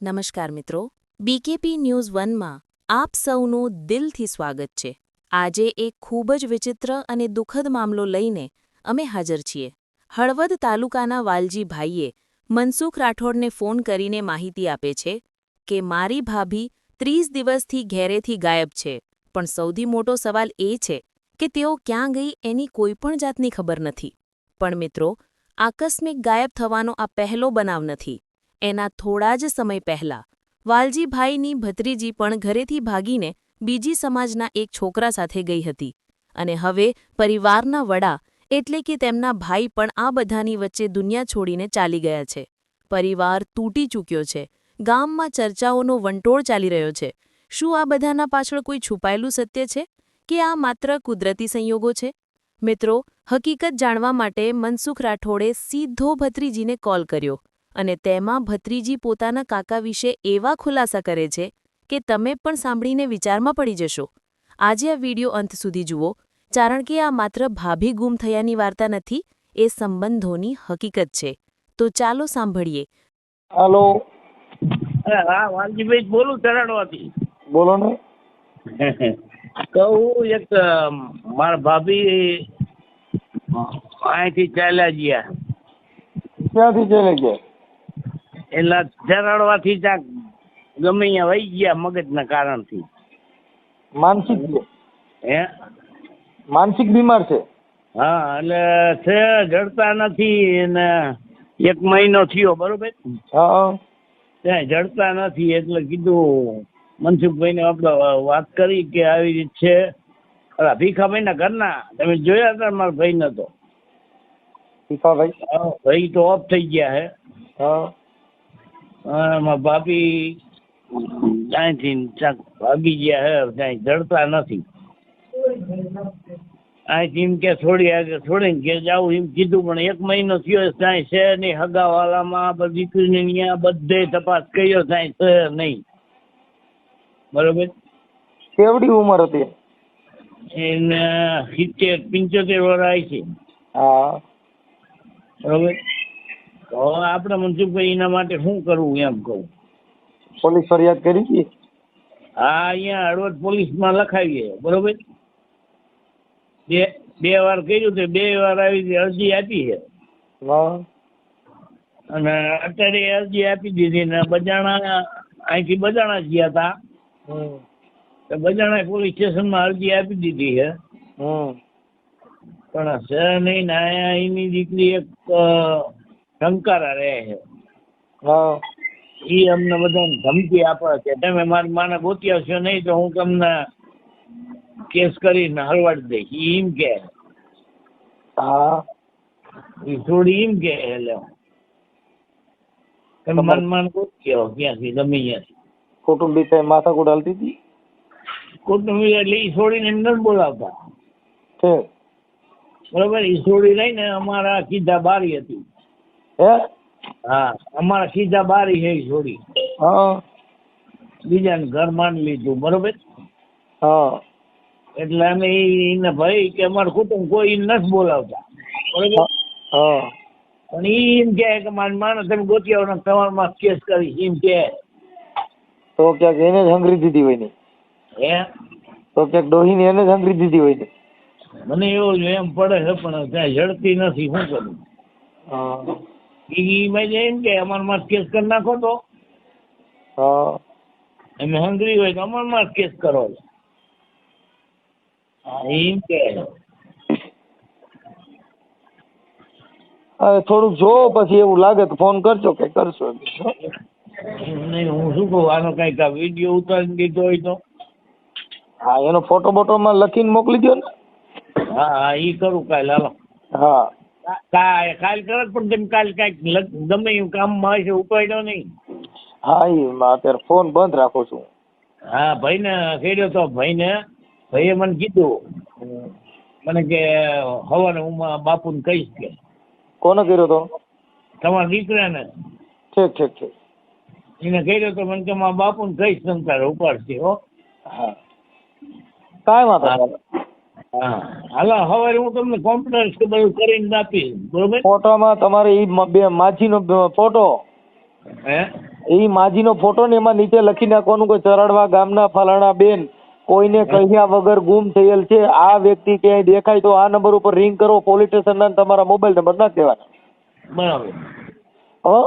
નમસ્કાર મિત્રો, BKP news 1માં આપ સૌનું દિલથી સ્વાગત છે. આજે એક ખૂબ જ વિચિત્ર અને દુઃખદ મામલો લઈને અમે હાજર છીએ. હળવદ તાલુકાના વાલજીભાઈએ મનસુખ રાઠોડને ફોન કરીને માહિતી આપે છે કે મારી ભાભી 30 દિવસથી ઘેરેથી ગાયબ છે, પણ સૌથી મોટો સવાલ એ છે કે તેઓ ક્યાં ગઈ એની કોઈપણ જાતની ખબર નથી. પણ મિત્રો, આકસ્મિક ગાયબ થવાનો આ પહેલો બનાવ નથી. એના થોડા જ સમય પહેલા વાલજીભાઈની ભત્રીજી પણ ઘરેથી ભાગીને બીજી સમાજના એક છોકરા સાથે ગઈ હતી અને હવે પરિવારના વડા એટલે કે તેમના ભાઈ પણ આ બધાની વચ્ચે દુનિયા છોડીને ચાલી ગયા છે. પરિવાર તૂટી ચૂક્યો છે. ગામમાં ચર્ચાઓનો વંટોળ ચાલી રહ્યો છે. શું આ બધાના પાછળ કોઈ છુપાયેલું સત્ય છે કે આ માત્ર કુદરતી સંયોગો છે? મિત્રો, હકીકત જાણવા માટે મનસુખ રાઠોડે સીધો ભત્રીજીને કોલ કર્યો અને તેમાં ભત્રીજી પોતાના કાકા વિશે એવા ખુલાસા કરે છે કે તમે પણ સાંભળીને વિચારમાં પડી જશો. આજે આ વિડિયો અંત સુધી જુઓ, કારણ કે આ માત્ર ભાભી ગુમ થયાની વાર્તા નથી, એ સંબંધોની હકીકત છે. તો ચાલો સાંભળીએ. હાલો. હા, વાલજીભાઈ બોલું ચરાડવાથી. બોલો ને. કહું એક મારા ભાભી અહીંથી ચાલ્યા ગયા. ક્યાંથી ચાલે ગયા? એટલે ચરાડવાથી ક્યાંક ગમે અહીંયા વહી ગયા મગજના કારણથી. માનસિક છે? હે, માનસિક બીમાર છે? હા, એટલે છે જડતા નથી ને 1 મહિનો થયો, બરોબર. હા. ત્યાં જડતા નથી એટલે કીધું મનસુખભાઈને આપણે વાત કરી કે આવી રીત છે. ભીખાભાઈના ઘરના તમે જોયા હતા મારા ભાઈને? તો ભીખાભાઈ? ભાઈ તો ઓફ થઈ ગયા હે. હા. મારા ભાભી ત્યાંથી ભાગી ગયા હે, ત્યાં જડતા નથી. અહીંથી એમ કે છોડીને કે જાવું એમ કીધું, પણ 1 મહિનો થયો ત્યાં છે નહીં. હગાવાલામાં દીકરીને ત્યાં બધે તપાસ કર્યો, ત્યાં છે નહીં. બરોબર. કેવડી ઉંમર હતી એને? 70-75 વર્ષ આવી છે. હા. બરોબર. તો આપણે મનસુખભાઈ એના માટે શું કરવું એમ કહું. પોલીસ ફરિયાદ કરી હતી? હા, અહીંયા હળવદ પોલીસમાં લખાવીએ. બરોબર. બે વાર કર્યું તો 2 વાર આવી અરજી આપી છે. હા. અને અત્યારે અરજી આપી દીધી ને બજાણા અહીંથી બજાણા ગયા હતા. તો બજાણા પોલીસ સ્ટેશનમાં અરજી આપી દીધી છે. પણ છે નહીં ને અહીંયા એની દીકરી એક શંકારા રહે છે. હા. એ અમને બધાને ધમકી આપે કે તમે મારી માને ગોતી આવશો નહીં તો હું તમને કેસ કરીને હલવાડી દઈશ. એમ કે. હા. એ થોડી એમ કે એટલે તમે માન ગોતી આવો ક્યાંથી ગમે ત્યાંથી. કુટુંબી કઈ માથાકૂટ હાલતી હતી? કુટુંબી એટલે એ છોડીને એમ નથી બોલાવતા. છે. બરોબર. એ છોડી રહીને અમારા સીધા બારી હતી. હે? હા, અમારા સીધા બારી છે એ છોડી. હા. બીજાને ઘર માની લીધું. બરોબર. હા. એટલે અમે એને ભાઈ કે અમારું કુટુંબ કોઈ નથી બોલાવતા. બરોબર. હા. પણ એ એમ કહે કે મારી માને તમે ગોતી આવો ને તમારામાં કેસ કરીશ એમ કે. તો ક્યાંક એને જ હંગરી દીધી હોય ને? હે? તો ક્યાંક ડોહીને એને જ હંગરી દીધી હોય ને? મને એવું એમ પડે છે, પણ ત્યાં જડતી નથી. શું કરું? હા. એ ભાઈ એમ કે અમારામાં કેસ કરી નાખો. તો હા. અમે હંગરી હોય તો અમારામાં કેસ કરો. એમ કે. હવે થોડુંક જોવો, પછી એવું લાગે તો ફોન કરજો કે કરશો. નહીં, હું શું કહું, આનો કઈક વિડીયો ઉતારી દીધો હોય તો? હા, એનો ફોટો બોટોમાં લખીને મોકલી દો ને. હા, એ કરું કાલે. હાલો. હા. કાલ કરે પણ તમે કાલ કાંઈક ગમે એવું કામમાં હશે ઉપાડ્યો નહીં. હા, અત્યારે ફોન બંધ રાખું છું. હા, ભાઈને કર્યો તો ભાઈએ મને કીધું, મને કે હવારે હું બાપુને કહીશ કે. કોને કર્યો તો? તમારા દીકરાને. ઠીક ઠીક ઠીક. એને કર્યો તો મને કે મારા બાપુને કહીશ તમે તારે ઉપાડશે. હો. હા, કાંઈ વાંધો નહીં. હા, હાલો, સવારે હું તમને કોમ્પ્યુટર કે બધું કરીને આપીશ. બરોબર. ફોટોમાં તમારે એ બે માજીનો ફોટો, હે? એ માજીનો ફોટો ને એમાં નીચે લખી નાખવાનું કે ચરાડવા ગામના ફલાણા બેન કોઈને કહ્યા વગર ગુમ થયેલ છે, આ વ્યક્તિ ક્યાંય દેખાય તો આ નંબર ઉપર રિંગ કરો, પોલીસ સ્ટેશનના તમારા મોબાઈલ નંબર નાખી દેવાના. બરાબર. હો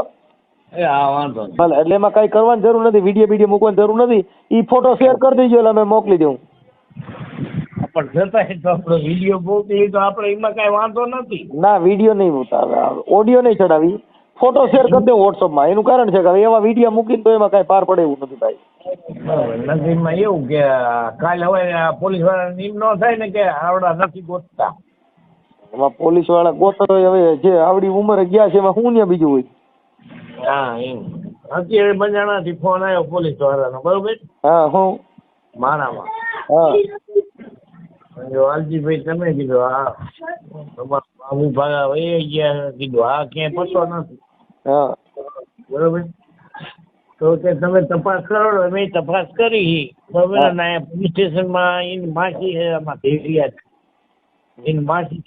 હા વાંધો નહીં. ભલે, એટલે એમાં કઈ કરવાની જરૂર નથી, વિડીયો મૂકવાની જરૂર નથી. એ ફોટો શેર કરી દેજો એટલે અમે મોકલી દઉં. પણ છતાંય તો આપણો વિડીયો મૂકીએ તો આપણે એમાં કાંઈ વાંધો નથી. ના, વિડીયો નહીં ઉતારે, ઓડિયો નહીં ચડાવી, ફોટો શેર કરી દઉં વોટ્સઅપમાં. એનું કારણ છે કે એવા વિડીયો મૂકીને તો એમાં કાંઈ પાર પડે એવું નથી ભાઈ. બરાબર. નજીકમાં એવું કે કાલે હવે પોલીસ વાળા એમ ન થાય ને કે આવડા નથી ગોતતા. એમાં પોલીસ વાળા ગોતો હવે જે આવડી ઉંમરે ગયા છે એમાં શું ને બીજું હોય. હા એમ. અત્યારે બંજાણાથી ફોન આવ્યો પોલીસ વાળાનો, બરોબર? હા. હું માણામાં. હા. વાલજીભાઈ તમે કીધું હા તમારા બાબુ ભાગા વહી ગયા, કીધું હા ક્યાંય પતો નથી. હા. બરોબર. તો કે તમે તપાસ કરો. મેં તપાસ કરી, બરોબર. અને અહીંયા પોલીસ સ્ટેશનમાં એની માસી છે, આમાં ભેગિયા છે, એની માસી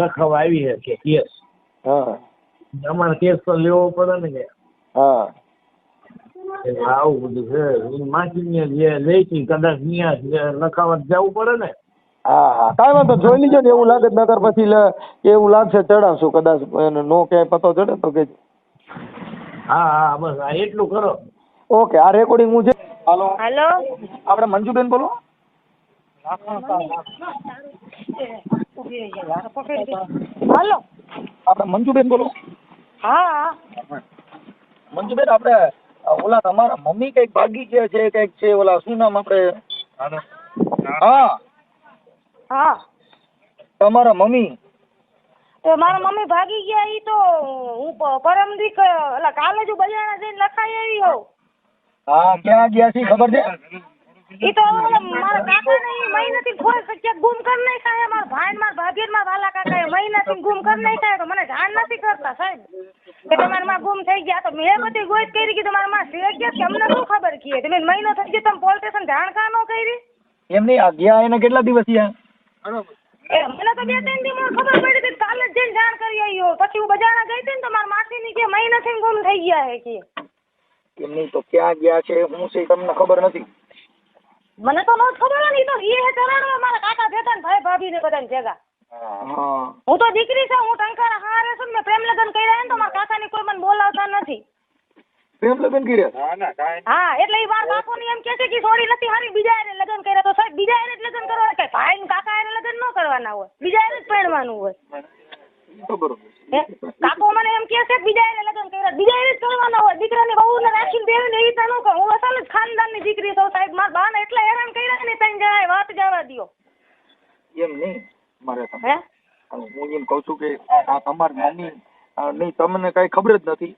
લખાવા આવી છે કે કેસ. હા. અમારે કેસ તો લેવો પડે ને કે. હા. આવું બધું છે. એની માસી જે લઈ હતી કદાચ ત્યાં લખાવા જવું પડે ને. હા હા, કાંઈ વાંધો, જોઈ લીજો ને. એવું લાગે નકર પછી એવું લાગશે ચડાવશું કદાચ એને નો ક્યાંય પતો ચડે તો કે. હા હા બસ આ એટલું કરો. ઓકે, આ રેકોર્ડિંગ હું છે. હાલો, હેલો, આપણે મંજુબેન બોલો. હલો. આપણે મંજુબેન બોલો. હા. મંજુબેન, આપણે ઓલા તમારા મમ્મી કઈક ભાગી ગયા છે કઈક છે, ઓલા શું નામ આપણે? હા, હા. તમારા મમ્મી. તો મારા મમ્મી ભાગી ગયા. ઈ તો હું પરમ દીક એટલે કાલે જ બજાણા જઈને લખાઈ આવી હોઉં. હા, ક્યાં ગયા છે ખબર છે? ઈ તો મારા કાકાને ઈ મહિનાથી કોઈ ક્યાંક ગુમ કરી નાખ્યા. મારા ભાઈ ને મારા ભાભી ને મારા વાલા કાકાએ મહિનાથી ગુમ કરી નાખ્યા. તો મને જાણ નથી કરતા સાહેબ કે તમારા માં ગુમ થઈ ગયા. તો મેં બધી ગોત કરી કે તમારા માં છે ગયા કે અમને શું ખબર કીએ. તમે મહિનો થઈ ગયો, તમે પોલીસ સ્ટેશન જાણ કાં ન કરી? એમ નહીં, આ ગયા એને કેટલા દિવસ થયા? મને તો 2-3 દી માં ખબર પડી હતી. કાલે જ જઈને જાણ કરી આવ્યો. પછી હું બજાણા ગઈ હતી ને તો મારા માસી ની કે મહિનાથી ગુમ થઈ ગયા હે કે. એમ નહીં, તો ક્યાં ગયા છે હું છે તમને ખબર નથી? મને તો ન ખબર ને. તો એ હે ચરાડવા મારા કાકા ભેગા ને ભાઈ ભાભી ને બધાને ભેગા. હા. હું તો દીકરી છું, હું ટંકારા હારે છું. મેં પ્રેમ લગ્ન કર્યા ને તો મારા કાકા ની કોઈ મને બોલાવતા નથી. પ્રેમ લગ્ન કર્યા? હા, એટલે ઈ મારા બાપુ ની એમ કે છે કે છોડી નથી હારી, બીજા હારે લગ્ન કર્યા. તો સાહેબ બીજા હારે જ લગ્ન કરવા કે ભાઈ ને કાકા હારે લગ્ન ન કરવાના હોય, બીજા હારે જ પરણવાનું હોય. કાકો મને એમ કે છે બીજા હારે લગ્ન કર્યા, બીજા હારે જ કરવાના હોય. દીકરાની વહુ ને રાખીને દેવી ને એવી રીતે ન કરું. હું અસલ જ ખાનદાન ની દીકરી છું સાહેબ. મારા બા ને એટલા હેરાન કર્યા ને 3 જણાએ વાત જવા દો. એમ નહીં, મારે હું એમ કઉ છું કે આ તમારી મમ્મી નહીં, તમને કઈ ખબર જ નથી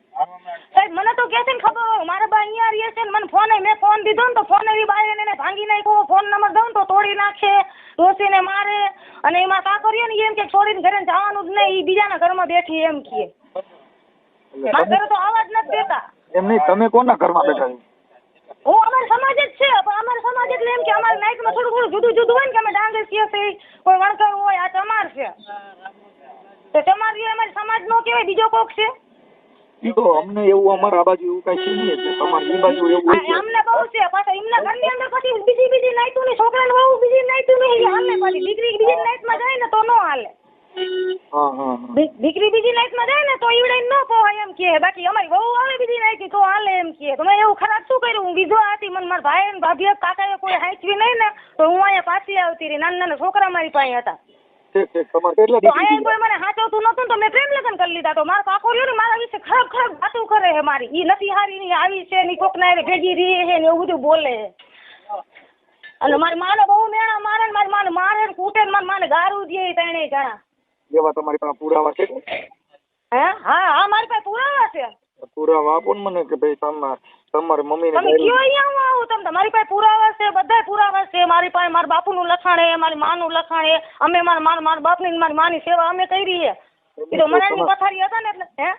સાહેબ. મને તો કે છે ને ખબર હોય. મારા બા અહીંયા રહે છે ને મને ફોન મેં ફોન દીધો ને તો ફોન એવી બાય એને ભાંગી નાખ્યો. ફોન નંબર દઉં તો તોડી નાખે, ડોસીને મારે. અને એમાં કાકરીઓ ને એમ કે છોડીને ઘરે જવાનું જ નહીં, ઈ બીજાના ઘરમાં બેઠી એમ કહે. મારા ઘરે તો આવા જ નથી દેતા. એમ નહીં, તમે કોના ઘરમાં બેઠા છો? હું અમારા સમાજ જ છે, પણ અમારા સમાજ એટલે એમ કે અમારા નાઈટમાં થોડું જુદું હોય ને કે અમે ડાંગર છીએ, કોઈ વણકર હોય, આ ચમાર છે. તો ચમાર એ અમારી સમાજ નો કહેવાય, બીજો કોક છે. ઈ તો અમને એવું અમારા બાજુ એવું કઈ છે નહીં, તમારી ઈ બાજુ એવું હોય છે. અમને બહુ છે. પાછા એમના ઘરની અંદર પછી બીજી નાઈટું ની છોકરાને બહુ બીજી નાઈટું નહીં હાલે. પાછી દીકરી બીજી નાઈટમાં જાય ને તો નો હાલે. દીકરી બીજી નાઈટમાં જાય ને તો ઈવડે ન પોહાય એમ કે. બાકી અમારી વહુ આવે બીજી નાઈટ તો હાલે એમ કે. તો મેં એવું ખરાબ શું કર્યું? હું વિધવા હતી, મને મારા ભાઈ ને ભાભી કાકાએ કોઈ હાંચવી નહીં ને તો હું અહીંયા પાછી આવતી રહી. નાના છોકરા મારી પાસે હતા. તો અહીંયા કોઈ મને હાચવતું નતું તો મેં પ્રેમ લગ્ન કરી લીધા. તો મારા કાકો રહ્યો ને મારા વિશે ખરાબ વાતો કરે છે મારી. ઈ નથી હારી, ની આવી છે, ની કોક ના ભેગી રહી છે ને એવું બધું બોલે છે. અને મારી માને બહુ મેણા મારે ને મારી માને મારે ને કૂટે ને મારી માને ગારું દે 3 જણા. એવા તમારી પાસે પુરાવા છે? હે? હા, મારી પાસે પુરાવા છે. પુરાવા આપો ને મને કે ભાઈ તમારી મમ્મી ને તમે કયો અહીંયા આવું તમે. તમારી પાસે પુરાવા છે, બધા પુરાવા છે. મારી પાસે મારા બાપુનું લખાણ છે, મારી માનું લખાણ છે. અમે મારા બાપની મારી માની સેવા અમે કરી છે. એ તો મનાની પથારી હતા ને એટલે. હે?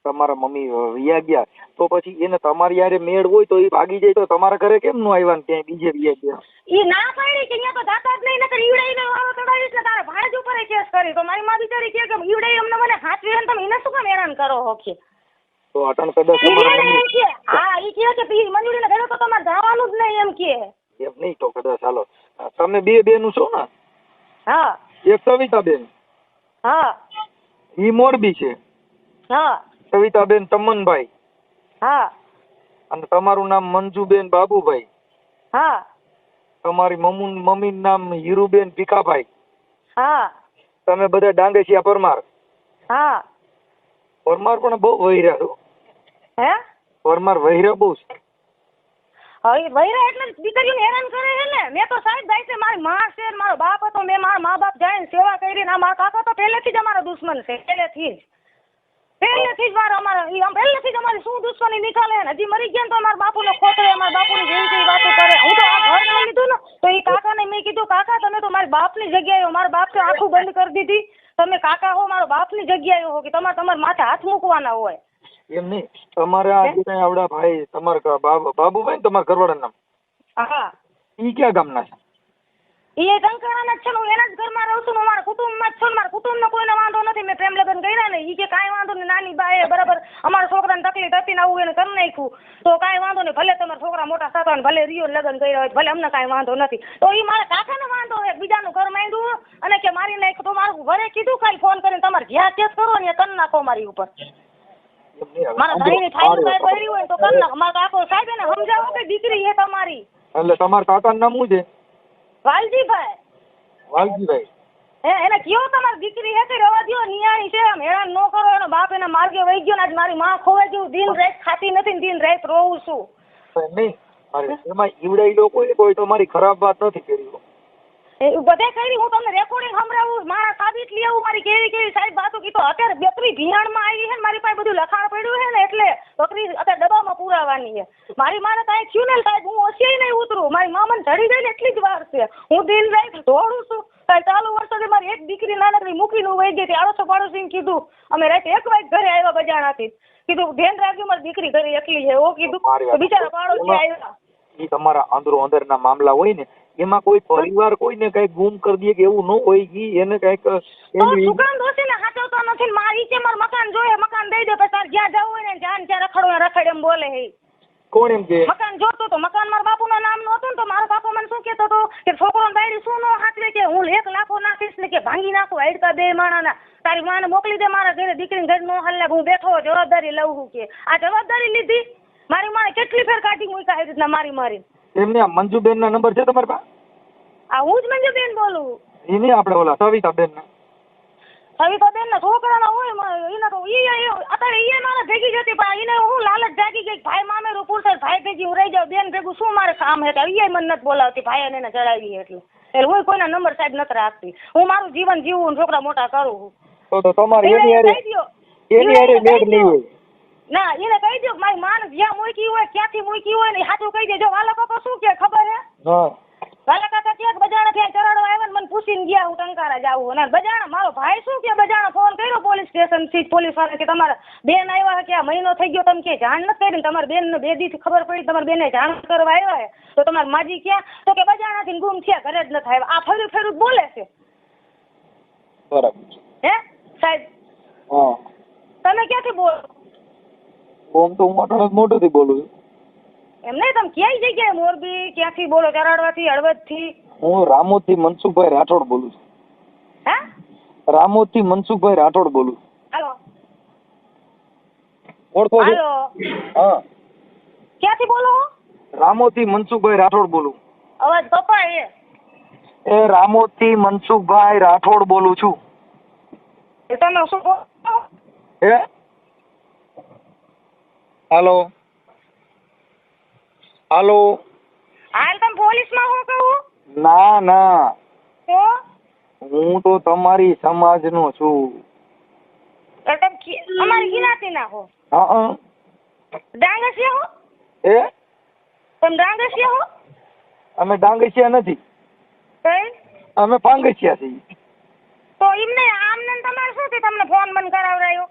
તમારા મમ્મી વિયા ગયા તો પછી એને તમારી યારે મેળ હોય તો એ ભાગી જાય તો તમારા ઘરે કેમ નો આવ્યા ને ક્યાંય બીજે વિયા ગયા? ઈ ના પાડી કે અહીંયા તો જાતા જ નહીં, નકર ઈવડાઈને વાળો ચડાવી એટલે તારા ભાણેજ ઉપર કેસ કરી. તો મારી માં બિચારી કે ઈવડાઈ અમને મને હાચવી ને તમે એને શું કામ હેરાન કરો હો કે. તો અટણ કદાચ તમારા મમ્મી હા ઈ કહે કે પી મંજુરીને ઘરે તો તમારે જવાનું જ નહીં એમ કે. એમ નહીં તો કદાચ હાલો તમે બે બેનું છો ને? હા એક સવિતાબેન હા ઈ મોરબી છે, હા સવિતાબેન તમનભાઈ, હા અને તમારું નામ મંજુબેન બાબુભાઈ, હા તમારી મમ્મીનું નામ હીરુબેન ભીખાભાઈ, હા તમે બધા ડાંગેસિયા પરમાર. હા પરમાર પણ બહુ વહીરા છો. હે પરમાર વહીરા બહુ છે. હવે વૈરા એટલે દીકરીઓને હેરાન કરે છે ને. મેં તો સાહેબ ભાઈ છે, મારી માં છે ને મારો બાપ હતો, મેં મારા મા બાપ જાય સેવા કરી ને. મારા કાકા તો પહેલેથી જ અમારો દુશ્મન છે, પહેલેથી જ પહેલેથી જ અમારી શું દુશ્મની નીકળે ને. હજી મરી ગયા ને તો અમારા બાપુને ખોતરે, અમારા બાપુની જેવી જેવી વાતો કરે. હું તો આ ઘર લઈ લીધું ને તો એ કાકાને મેં કીધું, કાકા તમે તો મારી બાપની જગ્યાએ હો. મારા બાપ તો આખું બંધ કરી દીધી. તમે કાકા હો, મારો બાપની જગ્યાએ હો કે તમારા માથે હાથ મૂકવાના હોય. એમ નહીં, તમારે આ જે કઈ આવડા ભાઈ તમારા બાબુભાઈ ને તમારા ઘરવાળાનું નામ, હા ઈ ક્યાં ગામના છે? એ ટંકાણાના જ છે ને. હું એના જ ઘરમાં રહું છું. હું મારા કુટુંબમાં જ છું. મારા કુટુંબનો કોઈને વાંધો નથી. મેં પ્રેમ લગ્ન કર્યા ને. એ કે કાંઈ વાંધો નહીં, નાની બાએ બરાબર અમારા છોકરાને તકલીફ હતી ને આવું એને કરી નાખ્યું તો કાંઈ વાંધો નહીં. ભલે તમારા છોકરા મોટા થતા ને ભલે રિયો લગ્ન કર્યા હોય, ભલે અમને કાંઈ વાંધો નથી. તો એ મારા કાકાને વાંધો હોય બીજાનું ઘર માંડ્યું અને કે મારી નાખ્યું. તો મારું ઘરે કીધું ખાલી ફોન કરીને તમારે જ્યાં કેસ કરો ને એ કરી નાખો મારી ઉપર. મારા ભાઈની ફાઇલ કાંઈ પડી હોય તો કરી નાખો. મારા કાકો સાહેબ એને સમજાવો કે દીકરી છે તમારી. એટલે તમારા કાકાનું નામ શું છે? વાલજીભાઈ. વાલજીભાઈ. એને કયો તમારી દીકરી હે કે રવા દો, નિયાણી છે, આમ હેરાન ન કરો. એનો બાપ એના માર્ગે વહી ગયો ને આજ મારી માં ખોવાઈ ગયું. દિન રાત ખાતી નથી ને દિન રાત રોવું છું. નહીં અરે એમાં ઈવડાઈ લોકોએ કોઈ તમારી ખરાબ વાત નથી કરી. બધે કરી હું તમને રેકોર્ડિંગ સંભળાવું, મારા સાબિત લઈ આવું મારી કેવી કેવી સાહેબ વાતો કીધો. અત્યારે બકરી ભિયાણમાં આવી છે ને મારી પાસે બધું લખાણ પડ્યું છે ને એટલે બકરી અત્યારે ડબ્બામાં પુરાવાની છે. મારી મારે કાંઈ થયું ને સાહેબ હું ઓછી નહીં ઉતરું. મારી મામાને ચડી જાય ને એટલી જ વાર છે. હું દિન રાત દોડું છું. કાંઈ ચાલુ વર્ષે મારી એક દીકરી નાનકડી મૂકીને વહી ગઈ હતી. આડોશો પાડોશીને કીધું અમે રાતે 1 વાગે ઘરે આવ્યા બજાણાથી. કીધું ધ્યાન રાખજો મારી દીકરી ઘરે એકલી છે. ઓ કીધું બિચારા પાડોશી આવ્યા. એ તમારા અંદરો અંદરના મામલા હોય ને એમાં કોઈ પરિવાર કોઈને કઈ ગુમ કરી દે કે એવું ન હોય કે એને કઈક સુકાન દોષી ને હાચવતો નથી. મારી છે મારું મકાન જોઈએ, મકાન દઈ દે પછી તાર જ્યાં જવું હોય ને જ્યાં ત્યાં રખડો રખડ એમ બોલે. હે કોણ એમ કે મકાન જોતો તો મકાન મારા બાપુના નામ નું હતું ને તો મારો બાપુ મને શું કહેતો હતો કે છોકરો બાયડી શું નો હાચવે કે હું 1 લાખો નાખીશ ને કે ભાંગી નાખું હાડકા બે માણાના. તારી માને મોકલી દે મારા ઘરે, દીકરીને ઘર નો હાલ હું બેઠો જવાબદારી લઉં કે આ જવાબદારી લીધી. મારી માને કેટલી ફેર કાઢી મૂક્યા એ રીતના મારી. એમને આ મંજુબેન ના નંબર છે તમારી પાસે? આ હું જ મંજુબેન બોલું. એ નહીં આપણે ઓલા સવિતાબેન ના. સવિતાબેન ના છોકરાના હોય એને તો અત્યારે એ મારે ભેગી જતી પણ એને હું લાલચ જાગી ગઈ. ભાઈ મામેરું પૂછે ભાઈ ભેગી હું રહી જાઉં, બેન ભેગું શું મારે કામ હે? એ મને નથી બોલાવતી ભાઈ એને ચડાવી એટલે હું કોઈના નંબર સાહેબ નથી રાખતી. હું મારું જીવન જીવું છોકરા મોટા કરું. તો તમારે એની હારે મેળ નહીં હોય. ના એને કહી દો મારી માને જ્યાં મૂકી હોય ક્યાંથી મૂકી હોય ને સાચું કહી દેજો. વાલા કાકા શું કે ખબર હે? વાલા કાકા ક્યાંક બજાણા ત્યાં ચરાડવા આવ્યા ને મને પૂછીને ગયા હું ટંકારા જાઉં. અને બજાણા મારો ભાઈ શું કે બજાણા ફોન કર્યો પોલીસ સ્ટેશન થી પોલીસ વાળા કે તમારા બેન આવ્યા કે આ મહિનો થઈ ગયો તમે કે જાણ નથી કરી. તમારી બેન ને 2 દી ખબર પડી તમારી બેને જાણ કરવા આવ્યા તો તમારી માજી ક્યાં? તો કે બજાણા થી ગુમ થયા, ઘરે જ નથી આવ્યા. આ ફેરું બોલે છે. બરાબર હે સાહેબ? તમે ક્યાંથી બોલો? ઓમ તો હું મોટોથી બોલું છું. એમ નહીં તમે ક્યાંય જગ્યાએ મોરબી ક્યાંથી બોલો? ચરાડવાથી, હળવદથી? હું રામોદથી મનસુખભાઈ રાઠોડ બોલું છું. હે? રામોદથી મનસુખભાઈ રાઠોડ બોલું. હાલો ઓળખો છો? હાલો હા. ક્યાંથી બોલો? રામોદથી મનસુખભાઈ રાઠોડ બોલું. અવાજ કપાય એ રામોદથી મનસુખભાઈ રાઠોડ બોલું છું. એ તમે શું બોલો? હે? હાલો હાલો. હાલ તમે પોલીસમાં હું કહું? ના તો હું તો તમારી સમાજનો છું. તમે અમારી ગિનાતી ના હો? હા. ડાંગસિયા હો? હે? તમે ડાંગસિયા હો? અમે ડાંગસિયા નથી, અમે પાંગસિયા છીએ. તો એમને આમને તમારે શું થી તમને ફોન બંધ કરાવરાયો?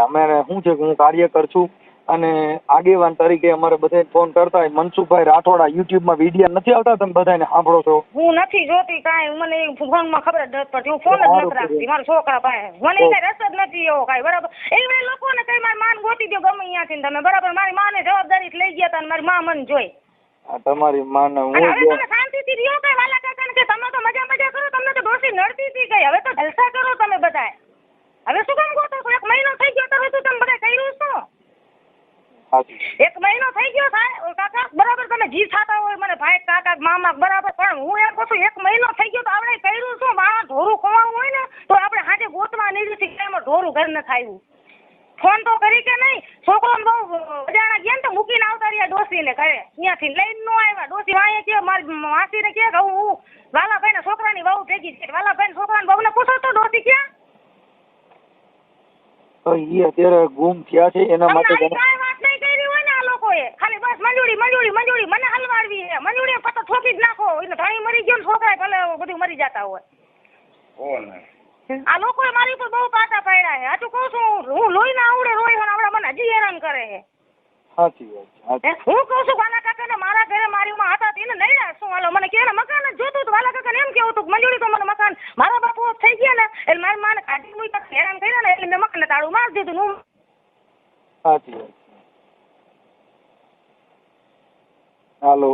અમે શું છે હું કાર્યકર છું અને આગેવાન તરીકે અમારે બધાને ફોન કરતા હોય મનસુખભાઈ રાઠોડા યુટ્યુબમાં વિડીયો નથી આવતા, તમે બધાને સાંભળો છો? હું નથી જોતી કાંઈ, મને ફોનમાં ખબર જ નથી પડતી, હું ફોન જ નથી રાખતી મારા છોકરા પાસે, મને કઈ રસ જ નથી એવો કાંઈ, બરાબર. એવડે લોકોને કઈ મારી માન ગોતી દો ગમે અહીંયાથી તમે, બરાબર. મારી માને જવાબદારી લઈ ગયા હતા અને મારી માં મને જોઈ. તમારી માને હું હવે તમે શાંતિથી રહ્યો કઈ વાલા કાકા કે તમે તો મજા કરો, તમને તો ડોસી નડતી હતી કઈ, હવે તો જલસા કરો તમે બધાય. હવે શું કામ ગોતો છો? 1 મહિનો થઈ ગયો તો તમે બધા કર્યું શું? 1 મહિનો થઈ ગયો થાય કાકા, બરાબર. તમે જી થતા હોય મને ભાઈ કાકા મામા, બરાબર, પણ હું એમ કહું છું 1 મહિનો થઈ ગયો તો આપણે કર્યું શું? માણસ ઢોરું ખોવાવું હોય ને તો આપણે હાજે ગોતવા નીકળી એમાં ઢોરું ઘર ન થાયું. ફોન તો કરી કે નહીં? છોકરો બહુ અજાણા ગયા ને તો મૂકીને આવતા રહ્યા ડોસીને ઘરે, અહીંયાથી લઈને ન આવ્યા. ડોસી વાંહે કે મારી માસીને કે હું વાલાભાઈ ના છોકરાની વહુ ભેગી છે, વાલાભાઈ છોકરાની વહુને પૂછો તો ડોસી ક્યાં? તો ઈ અત્યારે ગુમ થયા છે એના માટે કાંઈ વાત નહીં કરી હોય ને આ લોકોએ, ખાલી બસ મંજૂરી મને હલવાડવી છે. મંજૂરી પતો ઠોકી જ નાખો, એટલે ધણી મરી ગયો ને છોકરા ભલે બધું મરી જતા હોય. આ લોકોએ મારી ઉપર બહુ પાટા પાડ્યા છે. હાચું કહું છું, હું લોહી ના આવડે રોય અને આવડા મને હજી હેરાન કરે છે. સાચી વાત. હું કહું છું વાલા કાકા ને મારા ઘરે મારી માં હતા તેને નહીં શું હાલો મને કે મકાન જ જોતું હતું. વાલા કાકા એમ કેવું હતું મંજૂરી તો મને મકાન મારા બાપુ થઈ ગયા ને એટલે મારી માને કાઢી મૂકી હેરાન કર્યા ને એટલે મેં મકાન તાળું મારી દીધું. હું સાચી વાત. હાલો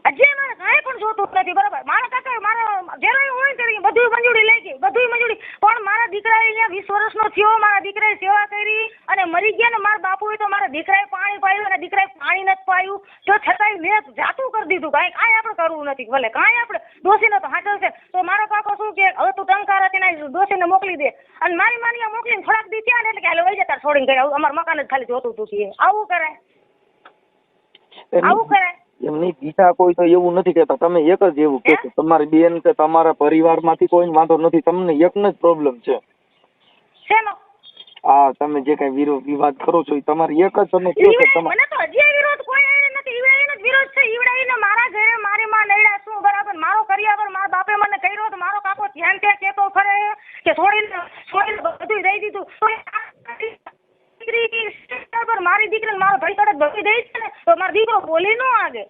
હજી મારે કાંઈ પણ જોતું નથી, બરાબર. મારા કાકા મારા જ્યારે હોય ત્યારે બધું મંજૂરી લઈ ગઈ, બધું મંજૂરી, પણ મારા દીકરાએ અહીંયા 20 વર્ષનો થયો, મારા દીકરાએ સેવા કરી અને મરી ગયા ને મારા બાપુએ તો મારા દીકરાએ પાણી પાયું અને દીકરાએ પાણી નથી પાયું, તો છતાંય મેં જાતું કરી દીધું. કાંઈ આપણે કરવું નથી, ભલે કાંઈ આપણે ડોસીને તો હાજર છે. તો મારો કાકો શું કે હવે તું ટંકાર હતી ડોસીને મોકલી દે, અને મારી માની મોકલીને થોડાક દી થયા ને એટલે કે હાલો વહી જતા છોડીને ગયા, અમારું મકાન જ ખાલી જોતું હતું. આવું કરાય? આવું કરાય? એમની બીજા કોઈ તો એવું નથી કેતા, તમે એક જ એવું કહો છો. તમારી બેન કે તમારા પરિવારમાંથી કોઈ વાંધો નથી, તમને એકનો જ પ્રોબ્લેમ છે. શેનો? હા, તમે જે કઈ વિરોધ વિવાદ કરો છો એ તમારી એક જ તમે કહો છો. મને તો હજી વિરોધ કોઈ નથી, ઈવડાઈનો જ વિરોધ છે. ઈવડાઈને મારા ઘરે મારી માં નડ્યા શું, બરાબર. મારો કરિયાવર મારા બાપે મને કર્યો તો મારો કાકો ધ્યાન ત્યાં કેતો ફરે કે છોડીને બધું દઈ દીધું. મારી દીકરીને મારો ભાઈ તરત ભગી દઈ છે ને તો મારો દીકરો બોલી ન આગે,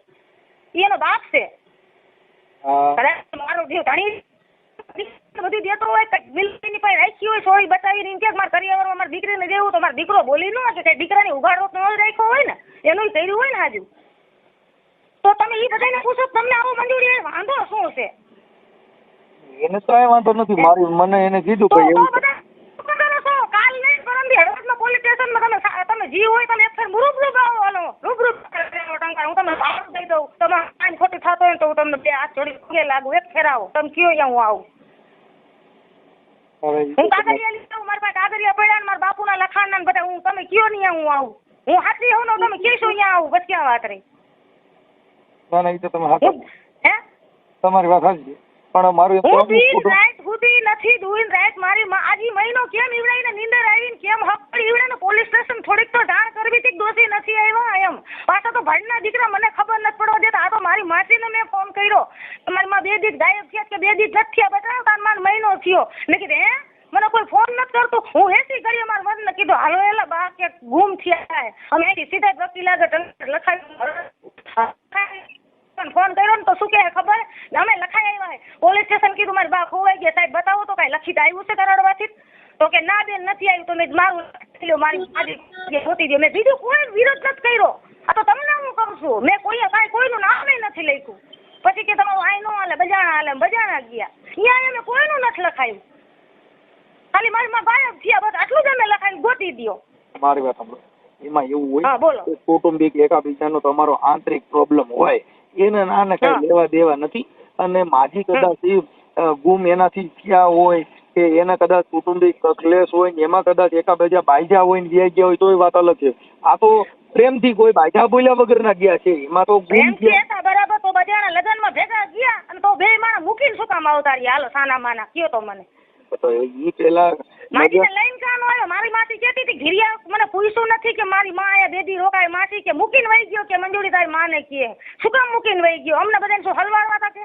એનો બાપ છે. મારો જે ધણી બધી દેતો હોય બિલની પાસે રાખી હોય સોળી બતાવીને કે મારા કરિયાવરમાં મારી દીકરીને દેવું તો મારો દીકરો બોલી ન આગે. કે દીકરાને ઉગાડો ન રાખ્યો હોય ને એનું કર્યું હોય ને આજુ, તો તમે એ બધાને પૂછો તમને આવું મંજૂરી વાંધો શું છે? એને તો કઈ વાંધો નથી. મારી મને એને કીધું કે એવું કાલ નહીં પરમદી હળવદમાં પોલીસ સ્ટેશનમાં તમે જી હોય તમે એક ફેર રૂબરૂ આવો, હાલો રૂબરૂ ટંકાર હું તમને પાવર દઈ દઉં. તમારે કાંઈ ખોટી થતો હોય તો હું તમને 2 હાથ જોડી પગે લાગુ, એક ફેર આવો તમે કયો અહીંયા હું આવું. હું કાગળિયા લઈ આવું, મારા પાસે કાગળિયા પડ્યા ને મારા બાપુના લખાણના ને બધા, હું તમે કયો નહીં હું આવું. હું હાથી હોઉં ને તમે કહેશો અહીંયા આવું, બસ ક્યાં વાત રહી? ના ના, એ તો તમે હાથ હે તમારી વાત સાચી, પણ મારું મારી આજી મહિનો કેમ ઈવડાઈને નીંદર આવીને કેમ હક ઈવડાને પોલીસ સ્ટેશન થોડીક તો જાણ કરવી હતી દોષી નથી આવ્યા એમ. પાછા તો ભાડના દીકરા મને ખબર નથી પડવા દેતા. આ તો મારી માસીને મેં ફોન કર્યો, તમારી માં 2 દિવસ ગાયબ થયા કે 2 દિવસ નથી થયા, બતાવો તાર માર મહિનો થયો. મેં કીધું હે મને કોઈ ફોન નથી કરતું. હું હેસી કરી મારા મનને કીધું હાલો એલા બા કે ગુમ થયા અમે સીધા વકીલ આગળ લખાવી ફોન કર્યો ને તો શું કે ખબર અમે લખાઈ આવ્યા પોલીસ સ્ટેશન. કીધું મારી બા ખોવાઈ ગયા, સાહેબ બતાવો તો કઈ લખી આવ્યું છે કરાડવાથી? તો કે ના બેન નથી આવ્યું. તો મેં મારું મારી હોતી દે, મેં બીજું કોઈ વિરોધ નથી કર્યો. આ તો તમને હું કહું છું, મેં કોઈનું નામ નથી લખ્યું. પછી કે તમારું આઈ નો હાલે બજાણા હાલે, બજાણા ગયા અહીંયા અમે કોઈનું નથી લખાયું, ખાલી મારી માં ગાયબ થયા બસ આટલું જ અમે લખાયું ગોતી દો. મારી વાત સાંભળો, એમાં એવું હોય બોલો કૌટુંબિક એકાબીજાનો તમારો આંતરિક પ્રોબ્લેમ હોય એને નાને કઈ લેવા દેવા નથી. અને માજી કદાચ ગુમ એનાથી થયા હોય કે એના કદાચ કૌટુંબિક ક્લેશ હોય ને એમાં કદાચ એકાબીજા બાઈજા હોય ને વ્યાઈ ગયા હોય તો એ વાત અલગ છે. આ તો પ્રેમથી કોઈ બાઈજા બોલ્યા વગર ના ગયા છે, એમાં તો ગુમ થયા બરાબર. તો બધાના લગ્નમાં ભેગા ગયા અને તો 2 માણસ મૂકીને શું કામ આવતા રહ્યા? હાલો સાના માના કયો તો મને. તો ઈ પેલા માજીને લઈને કાનો આવ્યો, મારી માસી કહેતી હતી ઘિરિયા મને પૂછ્યું નથી કે મારી માં આયા 2 દી રોકાય. માસી કે મૂકીને વહી ગયો કે મંજૂરી તારી માને કે શું કામ મૂકીને વહી ગયો? અમને બધાને શું હલવાડવા હતા કે?